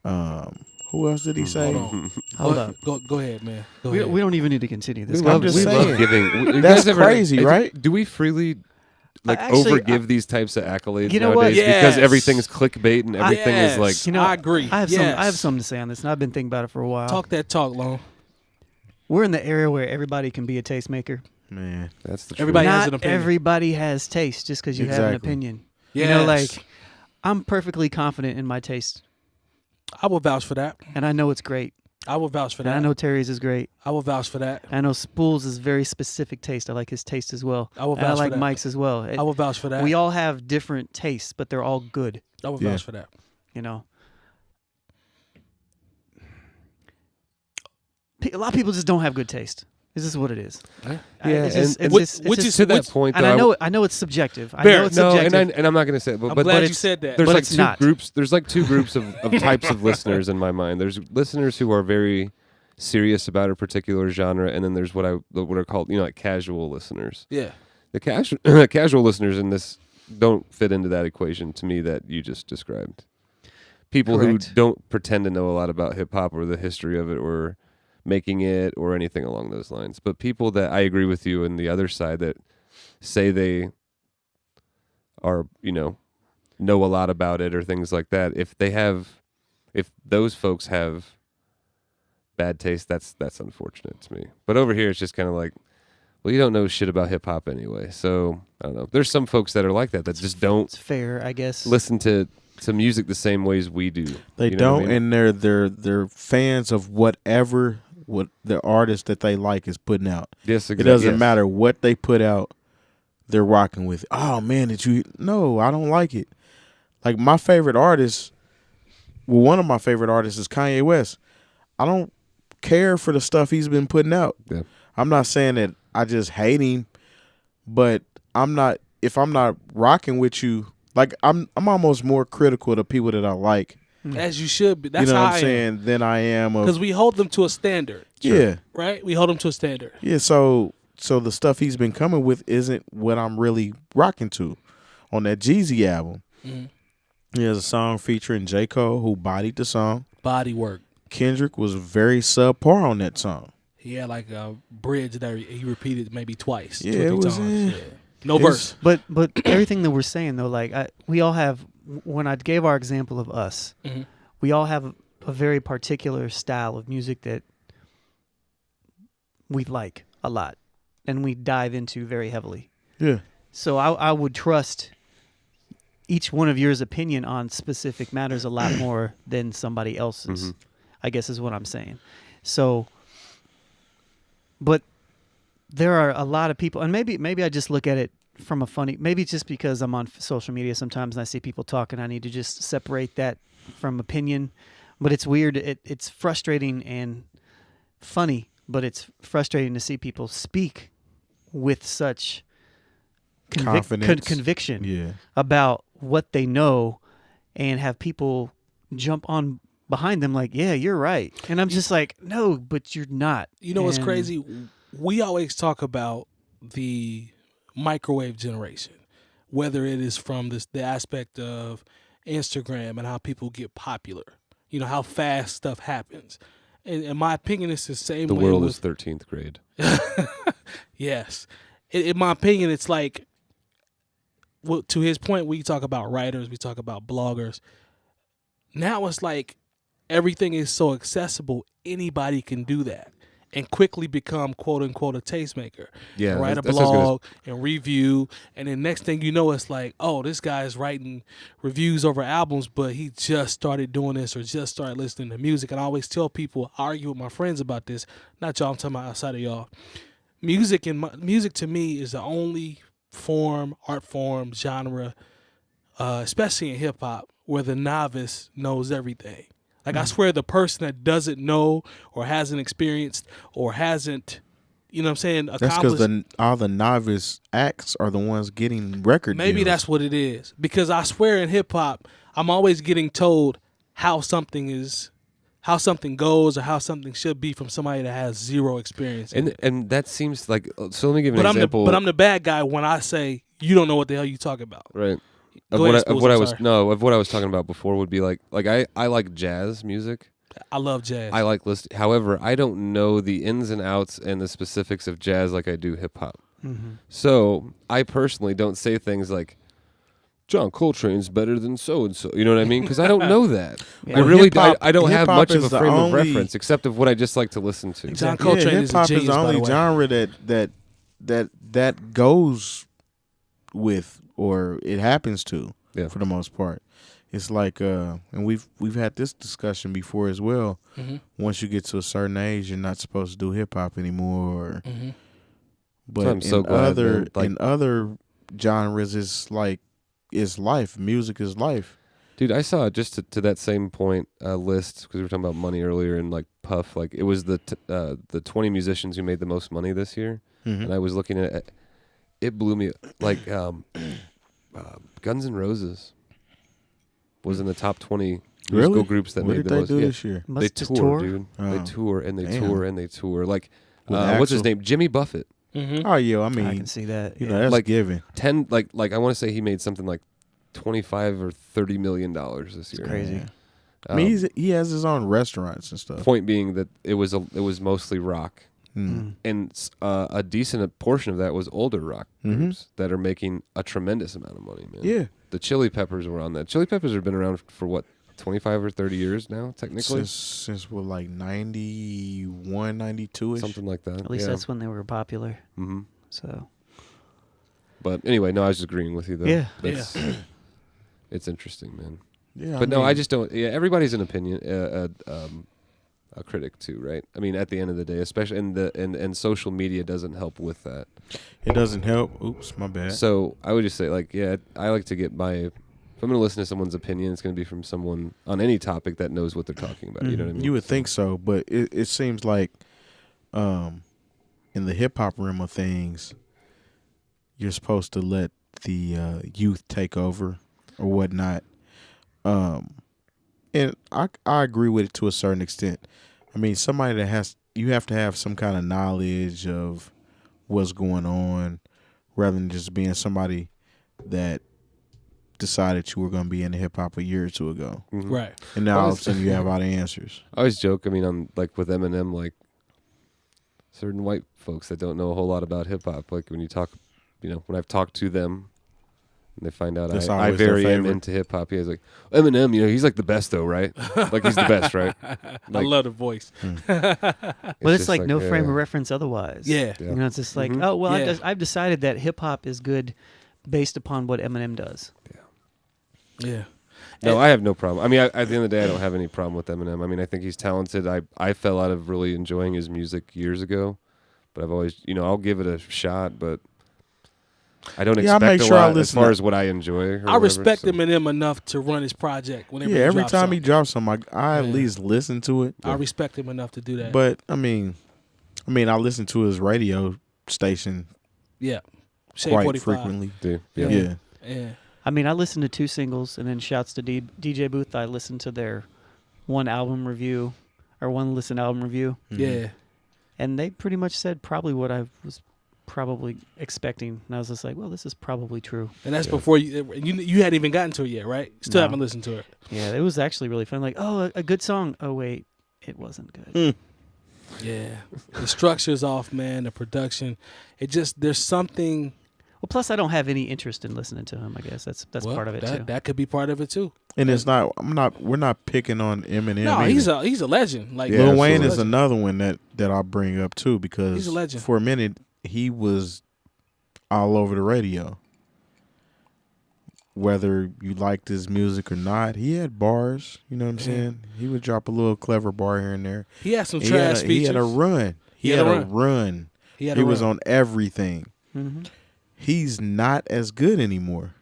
Who else did he say? Hold on. Hold up. Go ahead, man. Go We, ahead. we don't even need to continue this. We love- conversation. just we love saying. giving. You That's guys ever- crazy, right? Do we freely Actually, overgive these types of accolades You know what? nowadays Yes. because everything's clickbait and everything Yes. is like. You know, I agree. I have Yes. something to say on this, and I've been thinking about it for a while. Talk that talk, Long. We're in the era where everybody can be a tastemaker. Man, That's the Everybody truth. has an Not opinion. everybody has taste just because you have an Exactly. opinion. Yes. Like I'm perfectly confident in my taste, I will vouch for that. and I know it's great. I will vouch for And that. I know Terry's is great. I will vouch for that. I know Spoolz is very specific taste. I like his taste as well. I will And I vouch for like that. Mike's as well. I will vouch for that. We all have different tastes, but they're all good. I will Yeah. vouch for that. A lot of people just don't have good taste. This is what it is. Yeah. It's just- and it's which just- is to that which- point, and though, I know it's subjective. I Fair. know it's no, subjective. and I'm not going to say it, I'm but glad you it's- said that. there's but like it's two not. groups. There's like 2 groups of types of listeners in my mind. There's listeners who are very serious about a particular genre, and then there's what are called, like casual listeners. Yeah. The casual listeners in this don't fit into that equation to me that you just described. People Correct. who don't pretend to know a lot about hip hop or the history of it or making it or anything along those lines. But people that I agree with you on the other side that say they are, know a lot about it or things like that. If those folks have bad taste, that's unfortunate to me. But over here, it's just kind of like, well, you don't know shit about hip hop anyway. So I don't know. There's some folks that are like that just don't. It's fair, I guess. Listen to music the same ways we do. They You know don't, what I mean? and they're fans of what the artist that they like is putting out. Yes, It exactly. doesn't matter what they put out. They're rocking with. Oh man, No, I don't like it. Like my favorite artist. Well, one of my favorite artists is Kanye West. I don't care for the stuff he's been putting out. Yeah. I'm not saying that I just hate him, but if I'm not rocking with you, like I'm almost more critical to people that I like. As you should be. That's you know how what I'm saying? Than I am of Because we hold them to a standard. yeah. Right? We hold them to a standard. Yeah, so the stuff he's been coming with isn't what I'm really rocking to. On that Jeezy album, he has a song featuring J. Cole, who bodied the song. Body work. Kendrick was very subpar on that song. He had like a bridge that he repeated maybe twice. Yeah, 2 or 3 it was, times. eh. Yeah. No verse. But everything that we're saying though, like we all have. When I gave our example of us, we all have a very particular style of music that we like a lot, and we dive into very heavily. Yeah. So I would trust each one of yours opinion on specific matters a lot more than somebody else's. I guess is what I'm saying. So, but there are a lot of people, and maybe I just look at it from a funny, maybe just because I'm on social media sometimes and I see people talking, I need to just separate that from opinion. But it's weird. It's frustrating and funny, but it's frustrating to see people speak with such Confidence. conviction Yeah. about what they know and have people jump on behind them like, yeah, you're right. And I'm just like, no, but you're not. You know what's And crazy? We always talk about the microwave generation, whether it is from the aspect of Instagram and how people get popular, how fast stuff happens. And in my opinion, it's the same The way world with, is 13th grade. Yes. In my opinion, it's like, well, to his point, we talk about writers, we talk about bloggers. Now it's like everything is so accessible, anybody can do that and quickly become, quote unquote, a tastemaker. Yeah, Write a that's what I was gonna blog and review. And then next thing you know, it's like, oh, this guy's writing reviews over albums, but he just started doing this or just started listening to music. And I always tell people, I argue with my friends about this, not y'all, I'm talking about outside of y'all. Music to me is the only art form, genre, especially in hip hop, where the novice knows everything. Like I swear, the person that doesn't know or hasn't experienced or hasn't, accomplished. That's because all the novice acts are the ones getting record Maybe deals. that's what it is. Because I swear in hip hop, I'm always getting told how something goes or how something should be from somebody that has zero experience. And that seems like, so let me give an example. But I'm the bad guy when I say you don't know what the hell you talking about. Right. Go ahead, Spoolz, I'm What I was talking about before would be like I like jazz music. I love jazz. I like listening. However, I don't know the ins and outs and the specifics of jazz like I do hip hop. So I personally don't say things like John Coltrane's better than so and so. You know what I mean? Because I don't know that. Yeah. I really hip-hop- I don't have hip-hop much of is a the frame of only- reference except of what I just like to listen to. John Coltrane is a hip-hop genius, is the by the only way. genre that goes with or it happens to for the most part. It's like and we've had this discussion before as well. Once you get to a certain age, you're not supposed to do hip hop anymore. But I'm so glad, man. Like- in other genres, it's like it's life. Music is life. Dude, I saw just to that same point list because we were talking about money earlier and like Puff, like it was the 20 musicians who made the most money this year, and I was looking at it. It blew me like Guns N' Roses. was in the top 20 musical Really? groups that What made did the they most. do Yeah. this year? Must They just tour, dude. They Oh. tour and they Damn. tour and they tour. Like, With what's his Axl? name? Jimmy Buffett. Mm-hmm. Oh yeah, I I mean, can see that. you yeah. know, that's Like- given. 10, like I want to say he made something like $25 or $30 million this year. crazy. Yeah. I mean, Um, he has his own restaurants and stuff. point being that it was mostly rock, Mm. and a decent portion of that was older rock Mhm. groups that are making a tremendous amount of money, man. Yeah, The Chili Peppers were on that. Chili Peppers have been around for what, 25 or 30 years now, technically? since what, like 91, 92 ish. Something like that. At least yeah. that's when they were popular. Mm-hmm. So But anyway, no, I was just agreeing with you, though. Yeah. That's, it's interesting, man. Yeah, But no, I just don't. Yeah, everybody's an opinion, a critic too, right? I mean, at the end of the day, especially and social media doesn't help with that. it doesn't help. Oops, my bad. So I would just say, like, yeah, I like to get my. If I'm going to listen to someone's opinion, it's going to be from someone on any topic that knows what they're talking about. You know what I mean? You would think so, but it seems like, in the hip hop realm of things, you're supposed to let the youth take over or whatnot. And I agree with it to a certain extent. I mean, somebody that you have to have some kind of knowledge of what's going on, rather than just being somebody that decided you were going to be into hip hop a year or two ago, Mhm. Right. and now all of a sudden you have all the answers. I always joke. I mean, on like with Eminem, like certain white folks that don't know a whole lot about hip hop. Like when you talk, when I've talked to them, and they find out That's I always their very am favorite. into hip hop. He's like, Eminem, he's like the best though, right? Like he's the best, right? I Like, love the voice. but it's just like no frame yeah. of reference otherwise. Yeah. Yeah. You know, it's just like, Mhm. oh well, Yeah. I've decided that hip hop is good based upon what Eminem does. Yeah. No, I have no problem. I mean, at the end of the day, I don't have any problem with Eminem. I mean, I think he's talented. I fell out of really enjoying his music years ago, but I've always, I'll give it a shot, but I don't Yeah, I expect make a sure I lot as listen far to- as what I enjoy. Or I whatever, respect so. Eminem enough to run his project whenever Yeah, he every drops time he something. drops something, I at Yeah. least listen to it. I respect him enough to do that. But I mean, I listen to his radio station yeah. Shade quite 45. frequently. Dude, Yeah. Yeah. Yeah. I mean, I listened to 2 singles, and then shouts to DJ Booth. I listened to their one listen album review, Yeah. and they pretty much said probably what I was probably expecting. And I was just like, well, this is probably true. And that's before you hadn't even gotten to it yet, right? Still No. haven't listened to it. Yeah, it was actually really fun. Like, oh, a good song. Oh, wait, it wasn't good. Yeah. The structure's off, man. The production. There's something. Well, plus I don't have any interest in listening to him. I guess that's well, part of it too. That could be part of it too. And it's not. We're not picking on Eminem. No, either. he's a legend. Like Lil Wayne absolutely. is another one that I'll bring up too, because He's a legend. for a minute he was all over the radio. Whether you liked his music or not, he had bars. You know what I'm saying? He would drop a little clever bar here and there. He had some He trash features. He had a run. He had a run. He was on everything. Mm-hmm. He's not as good anymore.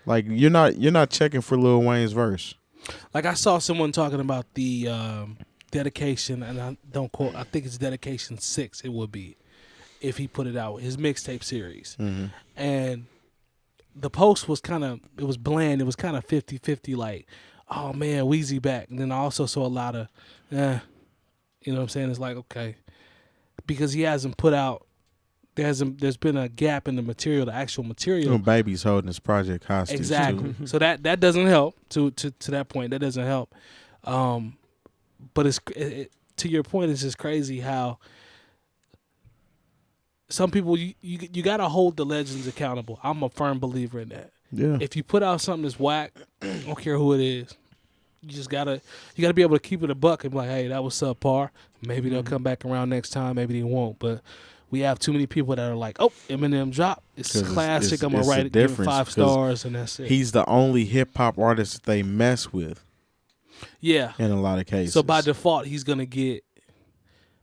Like you're not checking for Lil Wayne's verse. Like I saw someone talking about the dedication, and I don't quote. I think it's dedication 6. It would be if he put it out, his mixtape series. Mm-hmm. And the post was it was bland. It was kind of 50-50, like, oh man, Weezy back. And then I also saw a lot of, you know what I'm saying? It's like, okay, because he hasn't put out. There's been a gap in the material, the actual material. You know, Baby's holding his project hostage. Exactly. Too. So that doesn't help. To that point, that doesn't help. But to your point, it's just crazy how some people you gotta hold the legends accountable. I'm a firm believer in that. Yeah. If you put out something that's whack, I don't care who it is. You just gotta be able to keep it a buck and be like, hey, that was subpar. Maybe they'll come back around next time. Maybe they won't. But we have too many people that are like, oh, Eminem dropped. It's 'Cause classic. I'm gonna it's write a it, give it difference, 5 'cause stars, and that's it. He's the only hip hop artist that they mess with Yeah. in a lot of cases. So by default, he's gonna get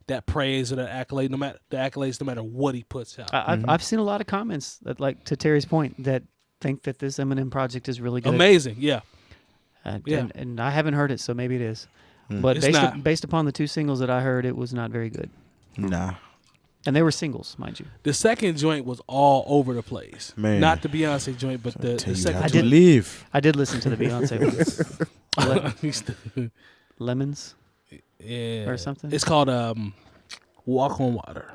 that praise or that accolade, no matter what he puts out. I've seen a lot of comments that, like to Terry's point, that think that this Eminem project is really good. Amazing, yeah. Yeah. And I haven't heard it, so maybe it is. Mm. But It's not. based upon the 2 singles that I heard, it was not very good. Nah. And they were singles, mind you. The second joint was all over the place. Man. Not the Beyonce joint, but the second I joint. did live. I did listen to the Beyonce one. Lemons Yeah. or something. It's called Walk on Water.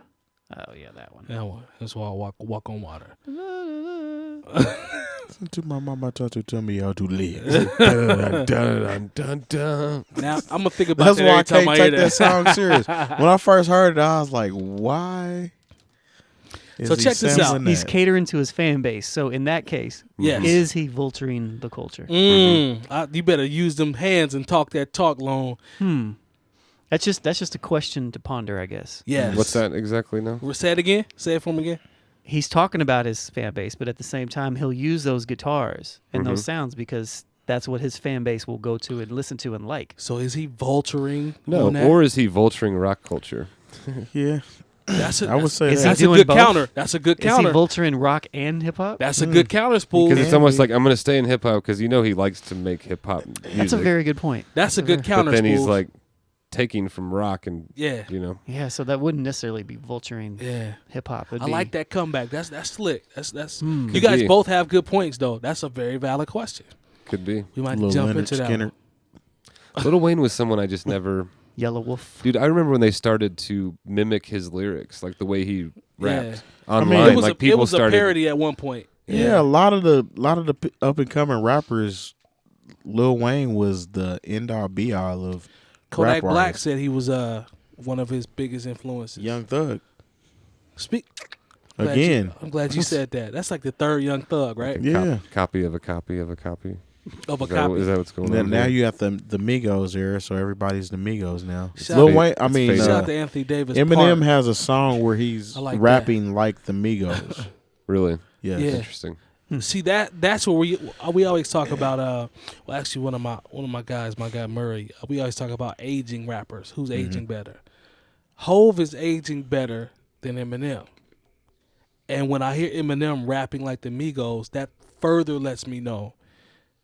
Oh yeah, that one. That one. That's why I walk on water. Listen to my mama to tell me how to live. Dun, dun, dun, dun. Now I'm gonna think about That's that why I every time can't I hear take that song serious. When I first heard it, I was like, why? So check this out. sampling He's that? catering to his fan base. So in that case, Yes. is he vulturing the culture? You better use them hands and talk that talk long. That's just a question to ponder, I guess. Yes. What's that exactly now? Say it again. Say it for me again. He's talking about his fan base, but at the same time, he'll use those guitars and those sounds because that's what his fan base will go to and listen to and like. So is he vulturing? No, on that? or is he vulturing rock culture? Yeah, that's I would say Is he that. that's a doing good both? counter. That's a good counter. Is he vulturing rock and hip hop? That's a good counter, Spool. Because it's almost like I'm going to stay in hip hop because he likes to make hip hop music. That's a very good point. That's a good counter. But then he's Spool. like taking from rock and yeah, Yeah, so that wouldn't necessarily be vulturing yeah. hip hop. I like that comeback. That's slick. That's you Could guys be. both have good points though. That's a very valid question. could be. We might Lil jump Leonard into that. Skinner. One. Lil Wayne was someone I just never. Yellow Wolf. Dude, I remember when they started to mimic his lyrics, like the way he rapped Yeah. online. It was, like it people was a started. parody at one point. Yeah, a lot of the up and coming rappers, Lil Wayne was the end all be all of Kodak rap Black artists. said he was one of his biggest influences. Young Thug Speak again. I'm glad you said that. That's like the third Young Thug, right? Yeah. Copy of a copy of a copy. Of a Is that, copy. is that what's going Now, on? now here? you got the Migos era, so everybody's the Migos now. Shout Lil out- Wayne, I it's mean, faded. Shout out to Anthony Davis. Eminem Park. has a song where he's I like rapping like the Migos. Really? Yes. Yeah. Interesting. See that's where we always talk about well actually one of my guys, my guy Murray, we always talk about aging rappers. Who's aging better? Hove is aging better than Eminem. And when I hear Eminem rapping like the Migos, that further lets me know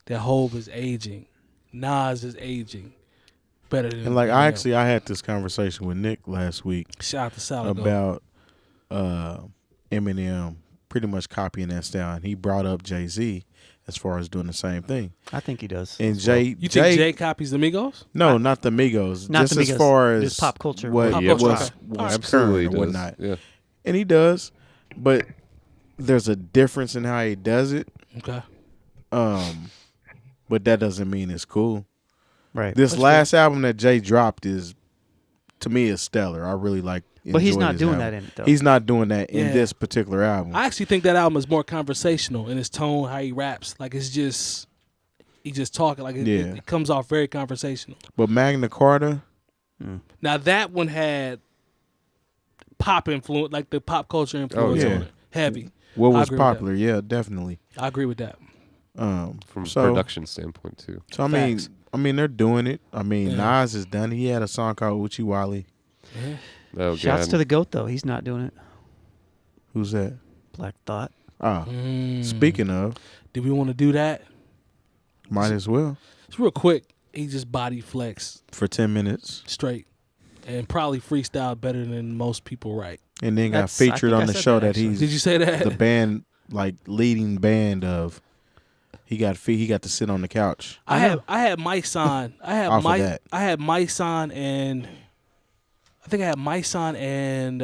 that Hove is aging. Nas is aging better than And like Eminem. I had this conversation with Nick last week Shout out to Salad about Eminem pretty much copying that style, and he brought up Jay-Z as far as doing the same thing. I think he does. And You think Jay copies the Migos? No, not the Migos. Not just the as Migos, far as just pop culture. what Pop was, culture. was Absolutely current or does. whatnot. Yeah. And he does, but there's a difference in how he does it. Okay. But that doesn't mean it's cool. Right. This last album that Jay dropped is, to me, is stellar. I really like. But he's enjoyed not his doing album. that in it, though. He's not doing that in Yeah. this particular album. I actually think that album is more conversational in his tone, how he raps. Like he just talking. Like it comes off very conversational. But Magna Carta, Now that one had pop influence, like the pop culture influence yeah. on it, heavy. what I was agree with popular? Yeah, definitely. I agree with that. From a So- production standpoint too. So Facts. I mean, they're doing it. I mean, Yeah. Nas is done. He had a song called 𝐀𝐿𝐴 Oh Shouts god. to the GOAT though. He's not doing it. Who's that? Black Thought. Ah, speaking of, Do we want to do that? might as well Just real quick, he just body flexed for 10 minutes, straight and probably freestyled better than most people write. and then got That's- I featured think I on the said show that, that actually. he's Did you say that? the band, like leading band of. He got to sit on the couch. I had my son. I had Off of my that. I had my son and I think I had my son and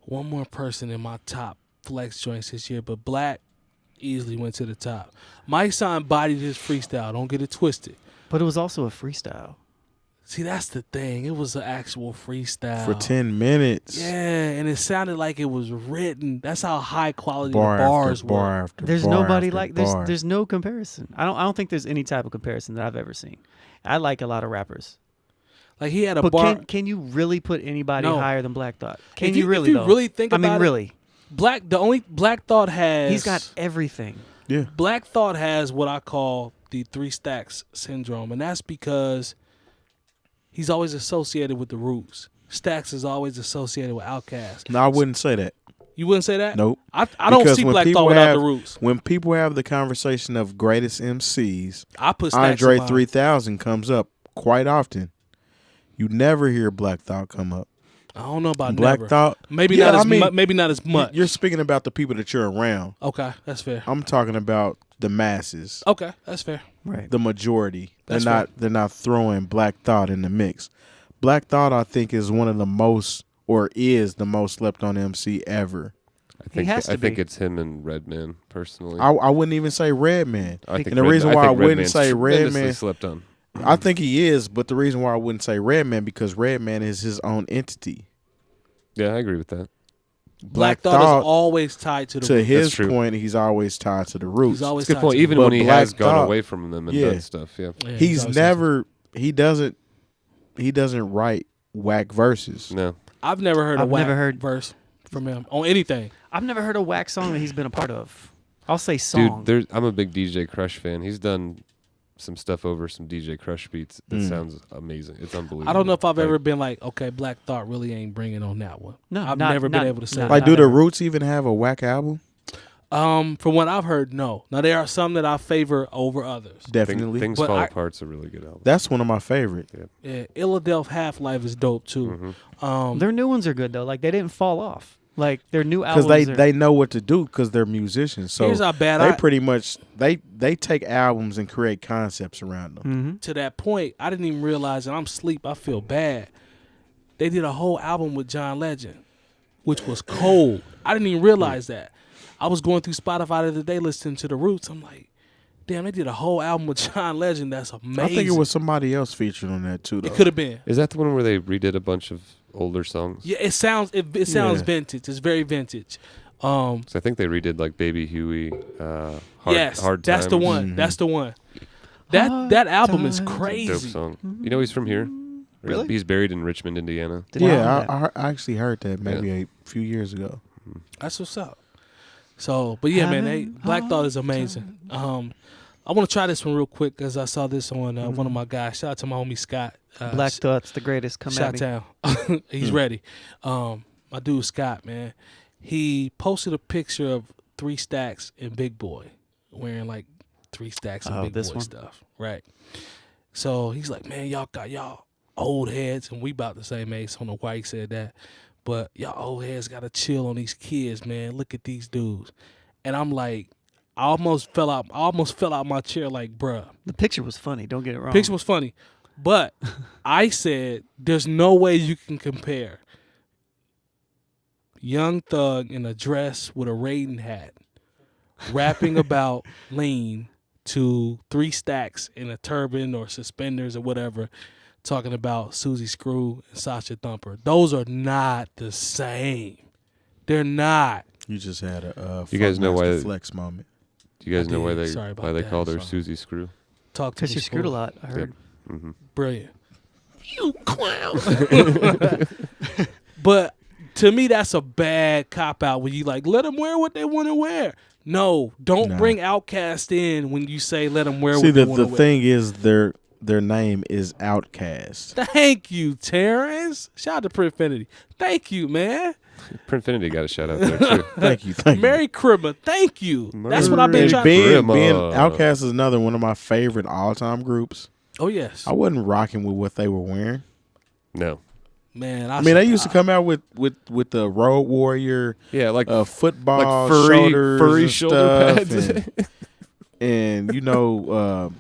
one more person in my top flex joints this year, but Black easily went to the top. My son bodied his freestyle. Don't get it twisted. But it was also a freestyle. See, that's the thing. It was an actual freestyle For 10 minutes. Yeah, and it sounded like it was written. That's how high quality Bar the bars after were. bar after There's bar nobody after like bar. there's no comparison. I don't think there's any type of comparison that I've ever seen. I like a lot of rappers. Like he had a But bar. can you really put anybody No. higher than Black Thought? Can If you really If you though? really think I about mean it, really. The only Black Thought has. He's got everything. Yeah. Black Thought has what I call the 3 stacks syndrome, and that's because he's always associated with the Roots. Stacks is always associated with Outkast. No, I wouldn't say that. You wouldn't say that? Nope. I don't Because see when Black people Thought without have- the Roots. When people have the conversation of greatest MCs, I put Stacks Andre in mine. 3000 comes up quite often. You never hear Black Thought come up. I don't know about Black never. Thought. Maybe Yeah, not as I mean, maybe not as much. You're speaking about the people that you're around. Okay, that's fair. I'm talking about the masses, Okay, that's fair. Right. the majority. That's They're not throwing Black Thought in the mix. Black Thought, I think, is one of the most, or is the most slept on MC ever. I has to think be. it's him and Redman personally. I wouldn't even say Redman. I think And the reason why I wouldn't say tremendously Redman, slept on. I think he is, but the reason why I wouldn't say Redman because Redman is his own entity. Yeah, I agree with that. Black Thought is always tied to the To roots. his That's true. point, he's always tied to the roots. He's always That's a good tied point. to Even the But when he Black has gone Thought- away from them and Yeah. done stuff, yeah. roots. Yeah, He's always never he doesn't write whack verses. No. I've never heard a I've whack never heard- verse from him on anything. I've never heard a whack song that he's been a part of. I'll say song. Dude, I'm a big DJ Crush fan. He's done some stuff over some DJ Crush beats that sounds amazing. It's unbelievable. I don't know if I've Like, ever been like, okay, Black Thought really ain't bringing on that one. No, I've not- never been not- able to say not- that. Like, do not the ever. Roots even have a whack album? From what I've heard, no. Now there are some that I favor over others. Definitely. Things But Fall I- Apart's a really good album. That's one of my favorite. Yeah, 𝐴𝐿 Half-Life is dope too. Their new ones are good though. Like they didn't fall off. Like their new Because albums. they know what to do because they're musicians. So Here's how bad they I pretty much they take albums and create concepts around them. to that point. I didn't even realize, and I'm asleep. I feel bad. They did a whole album with John Legend, which was cold. I didn't even realize that. I was going through Spotify the other day listening to the Roots. I'm like, damn, they did a whole album with John Legend. That's amazing. I think it was somebody else featured on that too. Though. It could have been. Is that the one where they redid a bunch of older songs? Yeah, it sounds Yeah. vintage. It's very vintage. So I think they redid like Baby Huey. Yes, Hard that's the Times. one. That's the one. That album is Times. Dope crazy. song. You know he's from here. Really? He's buried in Richmond, Indiana. Didn't know Yeah, that. I actually heard that maybe a few years ago. That's what's up. So, but yeah, man, Black Thought is amazing. I want to try this one real quick because I saw this on one of my guys. Shout out to my homie Scott. Black Thought's the greatest. Come at Shot me. Town. He's ready. My dude Scott, man, he posted a picture of 3 Stacks and Big Boy wearing like 3 Stacks and Oh, Big this Boy one? stuff. Right. So he's like, man, y'all got y'all old heads, and we about the same age. So I don't know why he said that, but y'all old heads got to chill on these kids, man. Look at these dudes. And I'm like, I almost fell out my chair like, bruh. The picture was funny. Don't get it wrong. Picture was funny. But I said, there's no way you can compare Young Thug in a dress with a Raiden hat rapping about lean to 3 Stacks in a turban or suspenders or whatever talking about Susie Screw and Sasha Thumper. Those are not the same. They're not. You just had a You guys know why Funkmaster Flex moment. Do you guys I know why did. they Sorry about why they that. called her Sorry. Susie Screw? Talk to Because me, you screwed a Spoolz. lot. I heard. Brilliant. You clown. But to me, that's a bad cop out when you like let them wear what they want to wear. No, don't Nah. bring Outkast in when you say let them wear See, what they the want to wear. thing is their name is Outkast. Thank you, Terrence. Shout out to Printfinity. Thank you, man. Printfinity got a shout out there too. Thank you. Thank you. Merry Christmas. Thank you. That's what I've been And trying. being Grandma. Outkast is another one of my favorite all time groups. Oh yes, I wasn't rocking with what they were wearing. No. man. I mean, they used to come out with the Road Warrior, Yeah, like football like shoulders, furry and shoulder stuff, pads. and you know,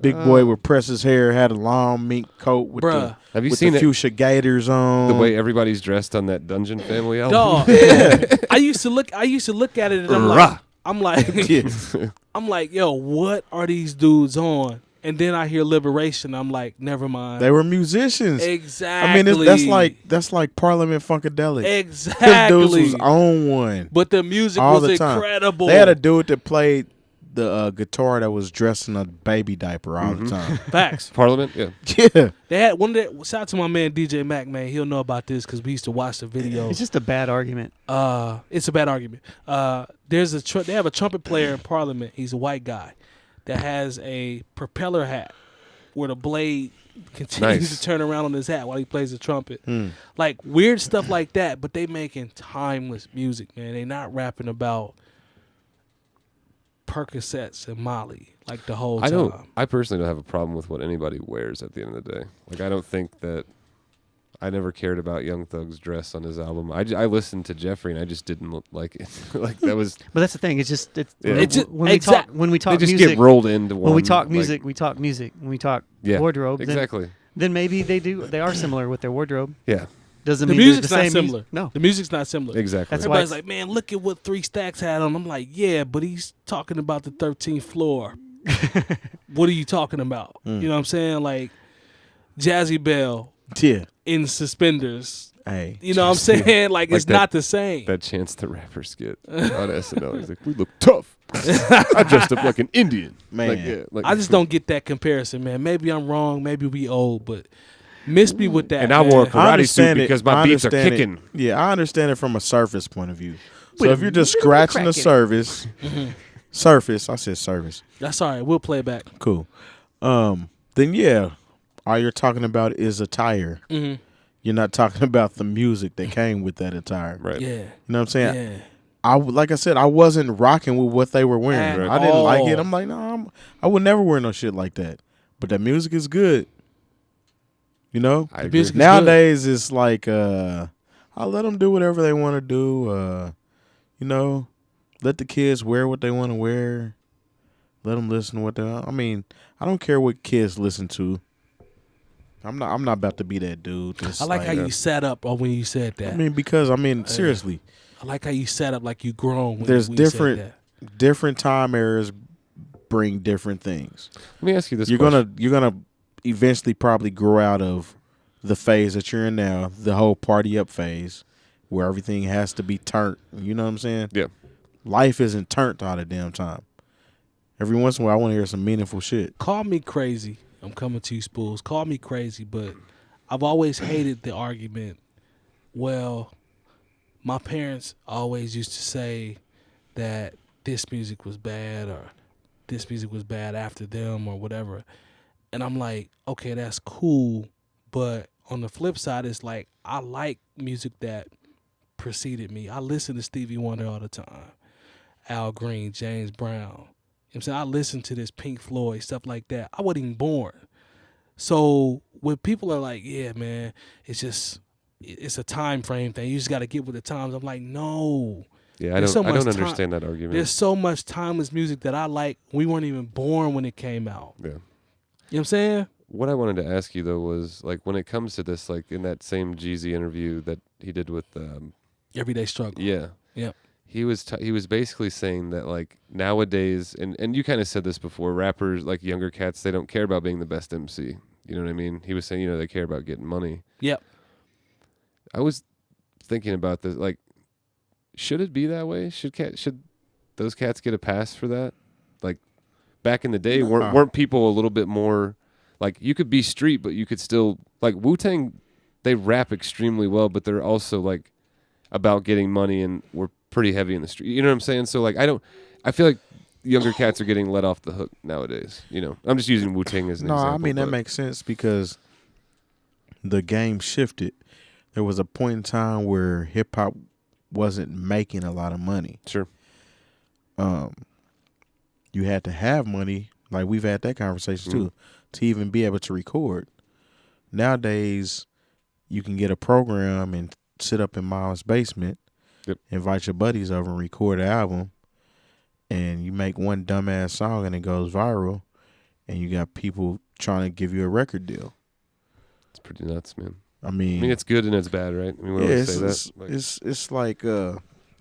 Big Boy would press his hair, had a long mink coat with Bruh. Have you with seen the it? fuchsia gators on. The way everybody's dressed on that Dungeon Family album. Dog. I used to look at it and I'm like, Yeah. I'm like, yo, what are these dudes on? And then I hear Liberation. I'm like, never mind. They were musicians. Exactly. I mean, that's like Parliament Funkadelic. Them exactly. dudes was on one. But the music all was the time. incredible. They had a dude that played the guitar that was dressed in a baby diaper all the time. Facts. Parliament, yeah. Yeah. They had one day. Shout out to my man DJ Mac, man. He'll know about this because we used to watch the videos. It's just a bad argument. It's a bad argument. There's they have a trumpet player in Parliament. He's a white guy that has a propeller hat where the blade continues Nice. to turn around on his hat while he plays the trumpet. Like weird stuff like that, but they making timeless music, man. They not rapping about Percocets and Molly like the whole time. I personally don't have a problem with what anybody wears at the end of the day. Like I don't think that I never cared about Young Thug's dress on his album. I listened to Jeffrey and I just didn't like it. Like that was. But that's the thing. It's just when we talk they just music, get rolled into one. When we talk music, we talk music. When we talk wardrobe, exactly. Then maybe they are similar with their wardrobe. Yeah. Doesn't the mean music's the not same similar. No, the music's not similar. Exactly. That's why Everybody's like, man, look at what 3 Stacks had on. I'm like, yeah, but he's talking about the 13th floor. What are you talking about? You know what I'm saying? Like Jazzy Belle in suspenders. Hey, you know what I'm saying? Like it's not the same. That Chance the Rapper skit on SNL. He's like, we look tough. I dressed up like an Indian. Man. I just don't get that comparison, man. Maybe I'm wrong. Maybe we old, but miss me with that. And I wore a karate suit because my beats are kicking. Yeah, I understand it from a surface point of view. So if you're just scratching the surface, I said service. That's all right. We'll play back. Cool. Then yeah, all you're talking about is attire. You're not talking about the music that came with that attire. Right. Yeah. You know what I'm saying? Yeah. Like I said, I wasn't rocking with what they were wearing. At I didn't like it. all. I'm like, no, I would never wear no shit like that. But that music is good. You know? I agree. Nowadays, it's like, I'll let them do whatever they want to do. You know, let the kids wear what they want to wear. Let them listen to what they want. I mean, I don't care what kids listen to. I'm not about to be that dude. I like how you sat up when you said that. I mean, because seriously. I like how you sat up like you grown. There's when different time eras bring different things. Let me ask you this. You're gonna eventually probably grow out of the phase that you're in now, the whole party up phase, where everything has to be turned. You know what I'm saying? Yeah. Life isn't turned all the damn time. Every once in a while, I want to hear some meaningful shit. Call me crazy. I'm coming to you, Spoolz. Call me crazy, but I've always hated the argument. Well, my parents always used to say that this music was bad or this music was bad after them or whatever. And I'm like, okay, that's cool. But on the flip side, it's like I like music that preceded me. I listen to Stevie Wonder all the time, Al Green, James Brown. You know what I'm saying? I listen to this Pink Floyd, stuff like that. I wasn't even born. So when people are like, yeah, man, it's a time frame thing. You just got to get with the times. I'm like, no. Yeah, I don't understand that argument. There's so much timeless music that I like. We weren't even born when it came out. Yeah. You know what I'm saying? What I wanted to ask you, though, was, like, when it comes to this, like, in that same Jeezy interview that he did with... Everyday Struggle. Yeah. Yep. He was basically saying that, like, nowadays, and you kind of said this before, rappers, like younger cats, they don't care about being the best MC. You know what I mean? He was saying, they care about getting money. Yep. I was thinking about this, like, should it be that way? Should those cats get a pass for that? Like, back in the day, weren't people a little bit more, like, you could be street, but you could still, like, Wu-Tang, they rap extremely well, but they're also, like, about getting money and we're pretty heavy in the street. You know what I'm saying? So, like, I feel like younger cats are getting let off the hook nowadays. I'm just using Wu-Tang as an example. No, I mean, that makes sense because the game shifted. There was a point in time where hip-hop wasn't making a lot of money. Sure. You had to have money, like we've had that conversation too, to even be able to record. Nowadays, you can get a program and sit up in mom's basement, invite your buddies over and record an album, and you make one dumbass song and it goes viral, and you got people trying to give you a record deal. It's pretty nuts, man. I mean, it's good and it's bad, right? I mean, we always say that. Like, it's like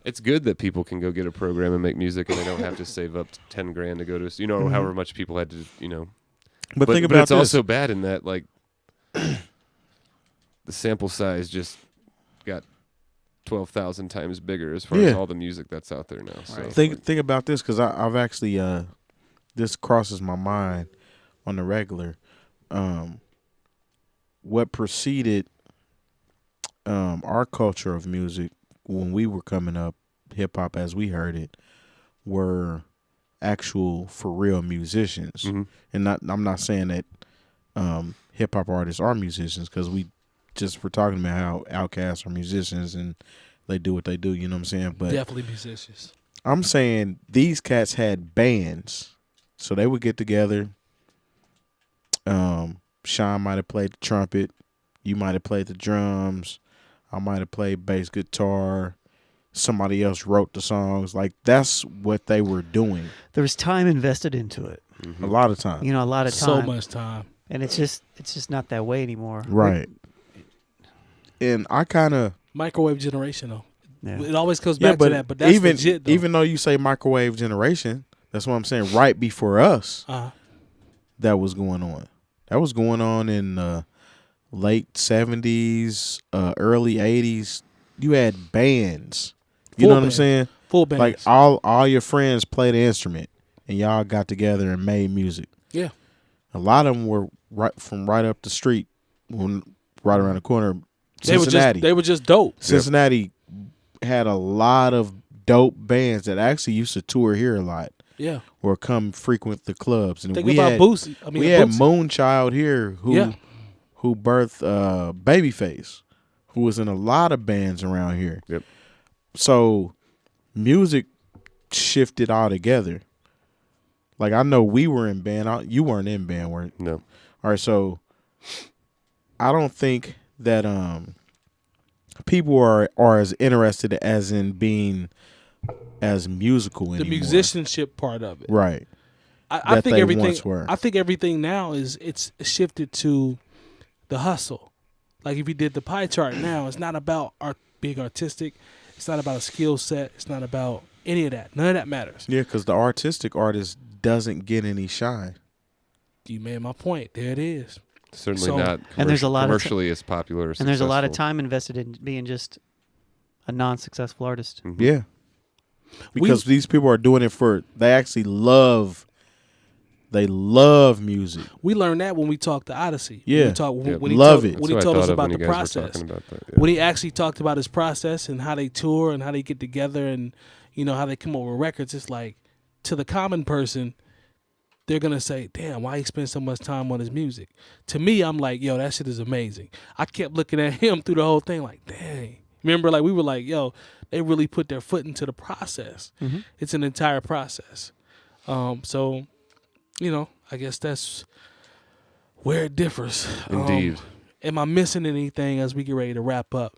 it's good that people can go get a program and make music, and they don't have to save up $10,000 to go to, however much people had to, But think about but it's this. also bad in that, like, the sample size just got 12,000 times bigger as far as all the music that's out there now. So think about this, because I've actually this crosses my mind on the regular. What preceded our culture of music when we were coming up, hip hop as we heard it, were actual for real musicians. And I'm not saying that hip hop artists are musicians, because we're talking about how Outkast are musicians and they do what they do, you know what I'm saying? But definitely musicians. I'm saying these cats had bands, so they would get together. Sean might have played the trumpet, You might have played the drums. I might have played bass guitar. Somebody else wrote the songs. Like, that's what they were doing. There was time invested into it. A lot of time. You know, a lot of So time. much time. And it's just not that way anymore. Right. And I kind of... Microwave generation, though. Yeah. It always comes back to that, but that's legit, though. Even though you say microwave generation, that's what I'm saying. Right before us, that was going on. That was going on in late 70s, early 80s. You had bands. You know what I'm saying? Full bands. Like all your friends played an instrument, and y'all got together and made music. Yeah. A lot of them were right up the street, right around the corner. Cincinnati. They were just dope. Cincinnati had a lot of dope bands that actually used to tour here a lot. Yeah. Or come frequent the clubs. And Think we about had Boosie. We had Moonchild here who birthed Babyface, who was in a lot of bands around here. Yep. So music shifted altogether. Like, I know we were in band. You weren't in band, weren't you? No. All right, so I don't think that people are as interested as in being as musical anymore. The musicianship part of it. Right. I think they everything once were. I think everything now it's shifted to the hustle. Like, if you did the pie chart now, it's not about being artistic. It's not about a skill set. It's not about any of that. None of that matters. Yeah, because the artistic artist doesn't get any shine. You made my point. There it is. Certainly not and there's a lot commercially as popular. And there's a lot of time invested in being just a non-successful artist. Mm-hmm. Yeah. Because these people are doing it they actually love music. We learned that when we talked to Odyssey. Yeah. When he Love it. When he That's told what I us thought of about when the you guys were process. talking about that, yeah. When he actually talked about his process and how they tour and how they get together and, you know, how they come up with records, it's like, to the common person, they're going to say, damn, why he spend so much time on his music? To me, I'm like, yo, that shit is amazing. I kept looking at him through the whole thing like, dang. Remember, like, we were like, yo, they really put their foot into the process. Mm-hmm. It's an entire process. So, you know, I guess that's where it differs. Indeed. Am I missing anything as we get ready to wrap up?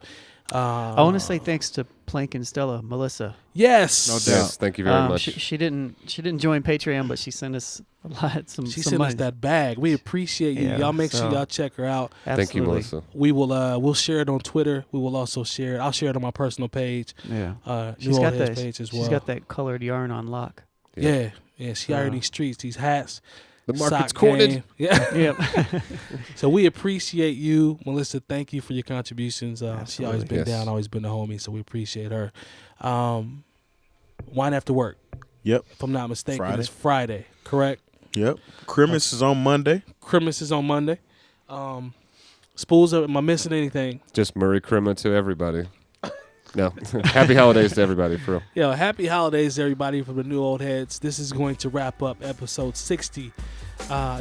I want to say thanks to Plank and Stella, Melissa. Yes. No doubt. Yes, thank you very much. She didn't join Patreon, but she sent us a lot. She sent us that bag. We appreciate you. Yeah, y'all make sure y'all check her out. Absolutely. Thank you, Melissa. We will we'll share it on Twitter. We will also share it. I'll share it on my personal page. Yeah. She's got that page as well. She's got that colored yarn on lock. Yeah. She out in these streets, these hats. The market's sock cornered. game. Yeah. Yep. So we appreciate you, Melissa. Thank you for your contributions. She always Absolutely. been down, always been a homie. So we appreciate her. Wine After Work. Yep. If I'm not mistaken, Friday. it's Friday, correct? Yep. Christmas is on Monday. Christmas is on Monday. Spoolz, am I missing anything? Just Merry Christmas to everybody. No. Happy holidays to everybody, for real. Yo, happy holidays, everybody, from the new old heads. This is going to wrap up episode 60.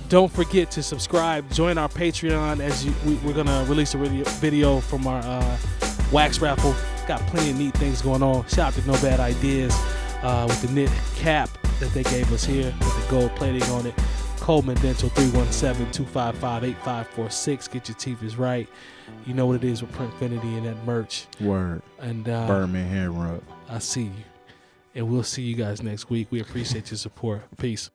Don't forget to subscribe. Join our Patreon as we're going to release a video from our wax raffle. Got plenty of neat things going on. Shout out to No Bad Ideas with the knit cap that they gave us here with the gold plating on it. Coleman Dental 317-255-8546. Get your teeth is right. You know what it is with Printfinity and that merch. Word. And Birdman hair rub. I see you. And we'll see you guys next week. We appreciate your support. Peace.